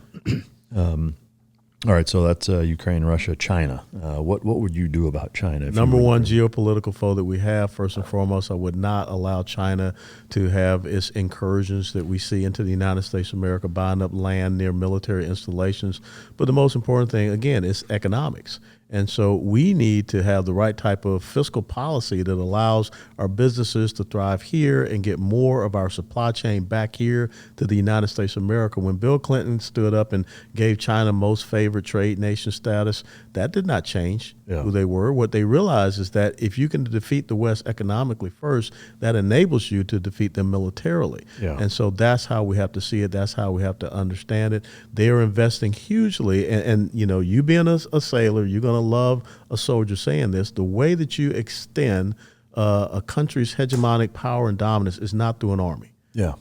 All right, so that's Ukraine, Russia, China. What would you do about China? Number one geopolitical foe that we have, first and foremost, I would not allow China to have its incursions that we see into the United States of America, buying up land near military installations. But the most important thing, again, is economics. And so we need to have the right type of fiscal policy that allows our businesses to thrive here and get more of our supply chain back here to the United States of America. When Bill Clinton stood up and gave China most favored trade nation status, that did not change who they were. What they realized is that if you can defeat the West economically first, that enables you to defeat them militarily. Yeah. And so that's how we have to see it. That's how we have to understand it. They are investing hugely. And you being a sailor, you're going to love a soldier saying this. The way that you extend a country's hegemonic power and dominance is not through an army. Yeah.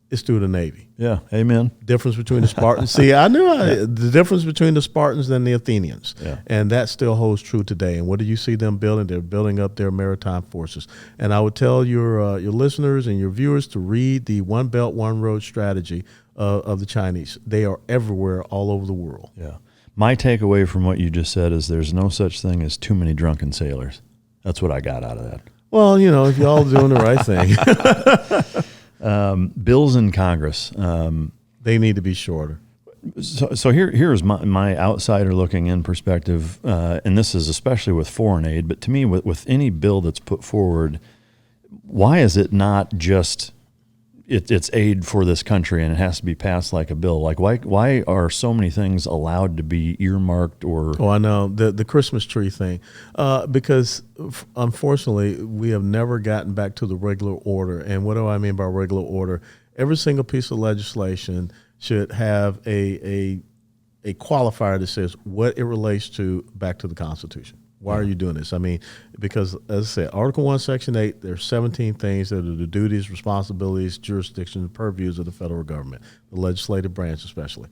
It's through the Navy. Yeah, amen. Difference between the Spartans. See, I knew the difference between the Spartans and the Athenians. Yeah. And that still holds true today. And what do you see them building? They're building up their maritime forces. And I would tell your listeners and your viewers to read the One Belt, One Road strategy of the Chinese. They are everywhere, all over the world. Yeah. My takeaway from what you just said is there's no such thing as too many drunken sailors. That's what I got out of that. Well, if y'all doing the right thing. Bills in Congress. They need to be shorter. So here's my outsider looking in perspective, and this is especially with foreign aid, but to me, with any bill that's put forward, why is it not just it's aid for this country and it has to be passed like a bill. Like why are so many things allowed to be earmarked or? Oh, I know the Christmas tree thing, because unfortunately we have never gotten back to the regular order. And what do I mean by regular order? Every single piece of legislation should have a qualifier that says what it relates to back to the Constitution. Why are you doing this? I mean, because as I said, Article 1, Section 8, there's 17 things that are the duties, responsibilities, jurisdictions, purviews of the federal government, the legislative branch especially.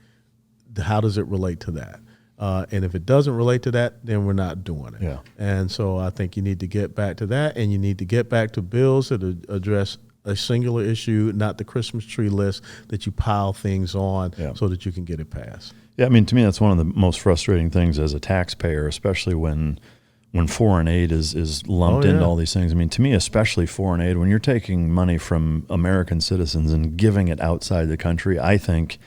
How does it relate to that? And if it doesn't relate to that, then we're not doing it. Yeah. And so I think you need to get back to that, and you need to get back to bills that address a singular issue, not the Christmas tree list that you pile things on so that you can get it passed. Yeah, I mean, to me, that's one of the most frustrating things as a taxpayer, especially when foreign aid is lumped into all these things. I mean, to me, especially foreign aid, when you're taking money from American citizens and giving it outside the country, I think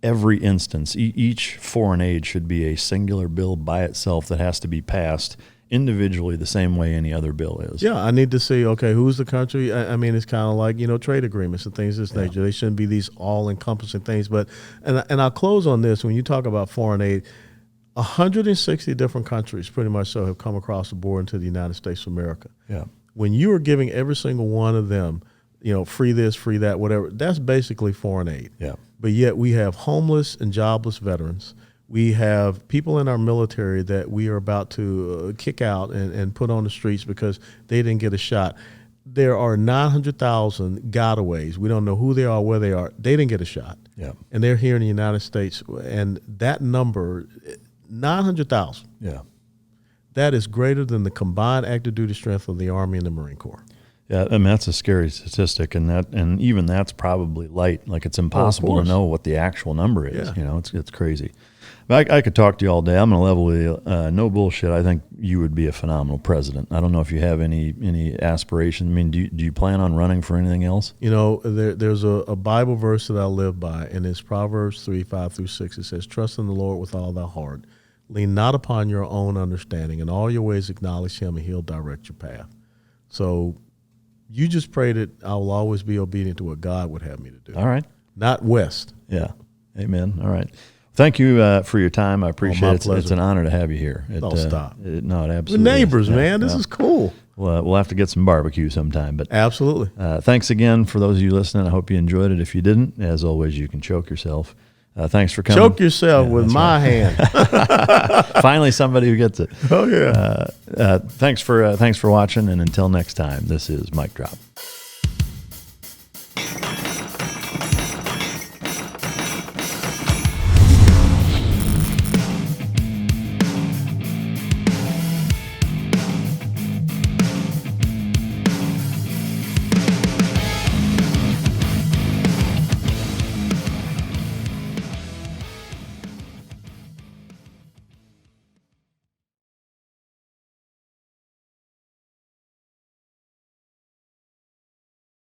every instance, each foreign aid should be a singular bill by itself that has to be passed individually the same way any other bill is. Yeah, I need to see, okay, who's the country? I mean, it's kind of like, trade agreements and things of this nature. They shouldn't be these all-encompassing things. But and I'll close on this. When you talk about foreign aid, 160 different countries pretty much so have come across the board into the United States of America. Yeah. When you are giving every single one of them, free this, free that, whatever, that's basically foreign aid. Yeah. But yet we have homeless and jobless veterans. We have people in our military that we are about to kick out and put on the streets because they didn't get a shot. There are 900,000 gotaways. We don't know who they are, where they are. They didn't get a shot. Yeah. And they're here in the United States. And that number, 900,000. Yeah. That is greater than the combined active duty strength of the Army and the Marine Corps. Yeah, I mean, that's a scary statistic, and even that's probably light. Like, it's impossible to know what the actual number is. Yeah. It's crazy. But I could talk to you all day. I'm going to level with you. No bullshit. I think you would be a phenomenal president. I don't know if you have any aspirations. I mean, do you plan on running for anything else? There's a Bible verse that I live by, and it's Proverbs 3:5-6. It says, "Trust in the Lord with all thy heart. Lean not upon your own understanding. In all your ways acknowledge him, and he'll direct your path." So you just pray that I will always be obedient to what God would have me to do. All right. Not west. Yeah. Amen. All right. Thank you for your time. I appreciate it. It's an honor to have you here. Don't stop. No, it absolutely We're neighbors, is. man. This is cool. We'll have to get some barbecue sometime. But absolutely. Thanks again for those of you listening. I hope you enjoyed it. If you didn't, as always, you can choke yourself. Thanks for coming. Choke yourself with my hand. Finally, somebody who gets it. Oh yeah. Thanks for watching, and until next time, this is Mic Drop.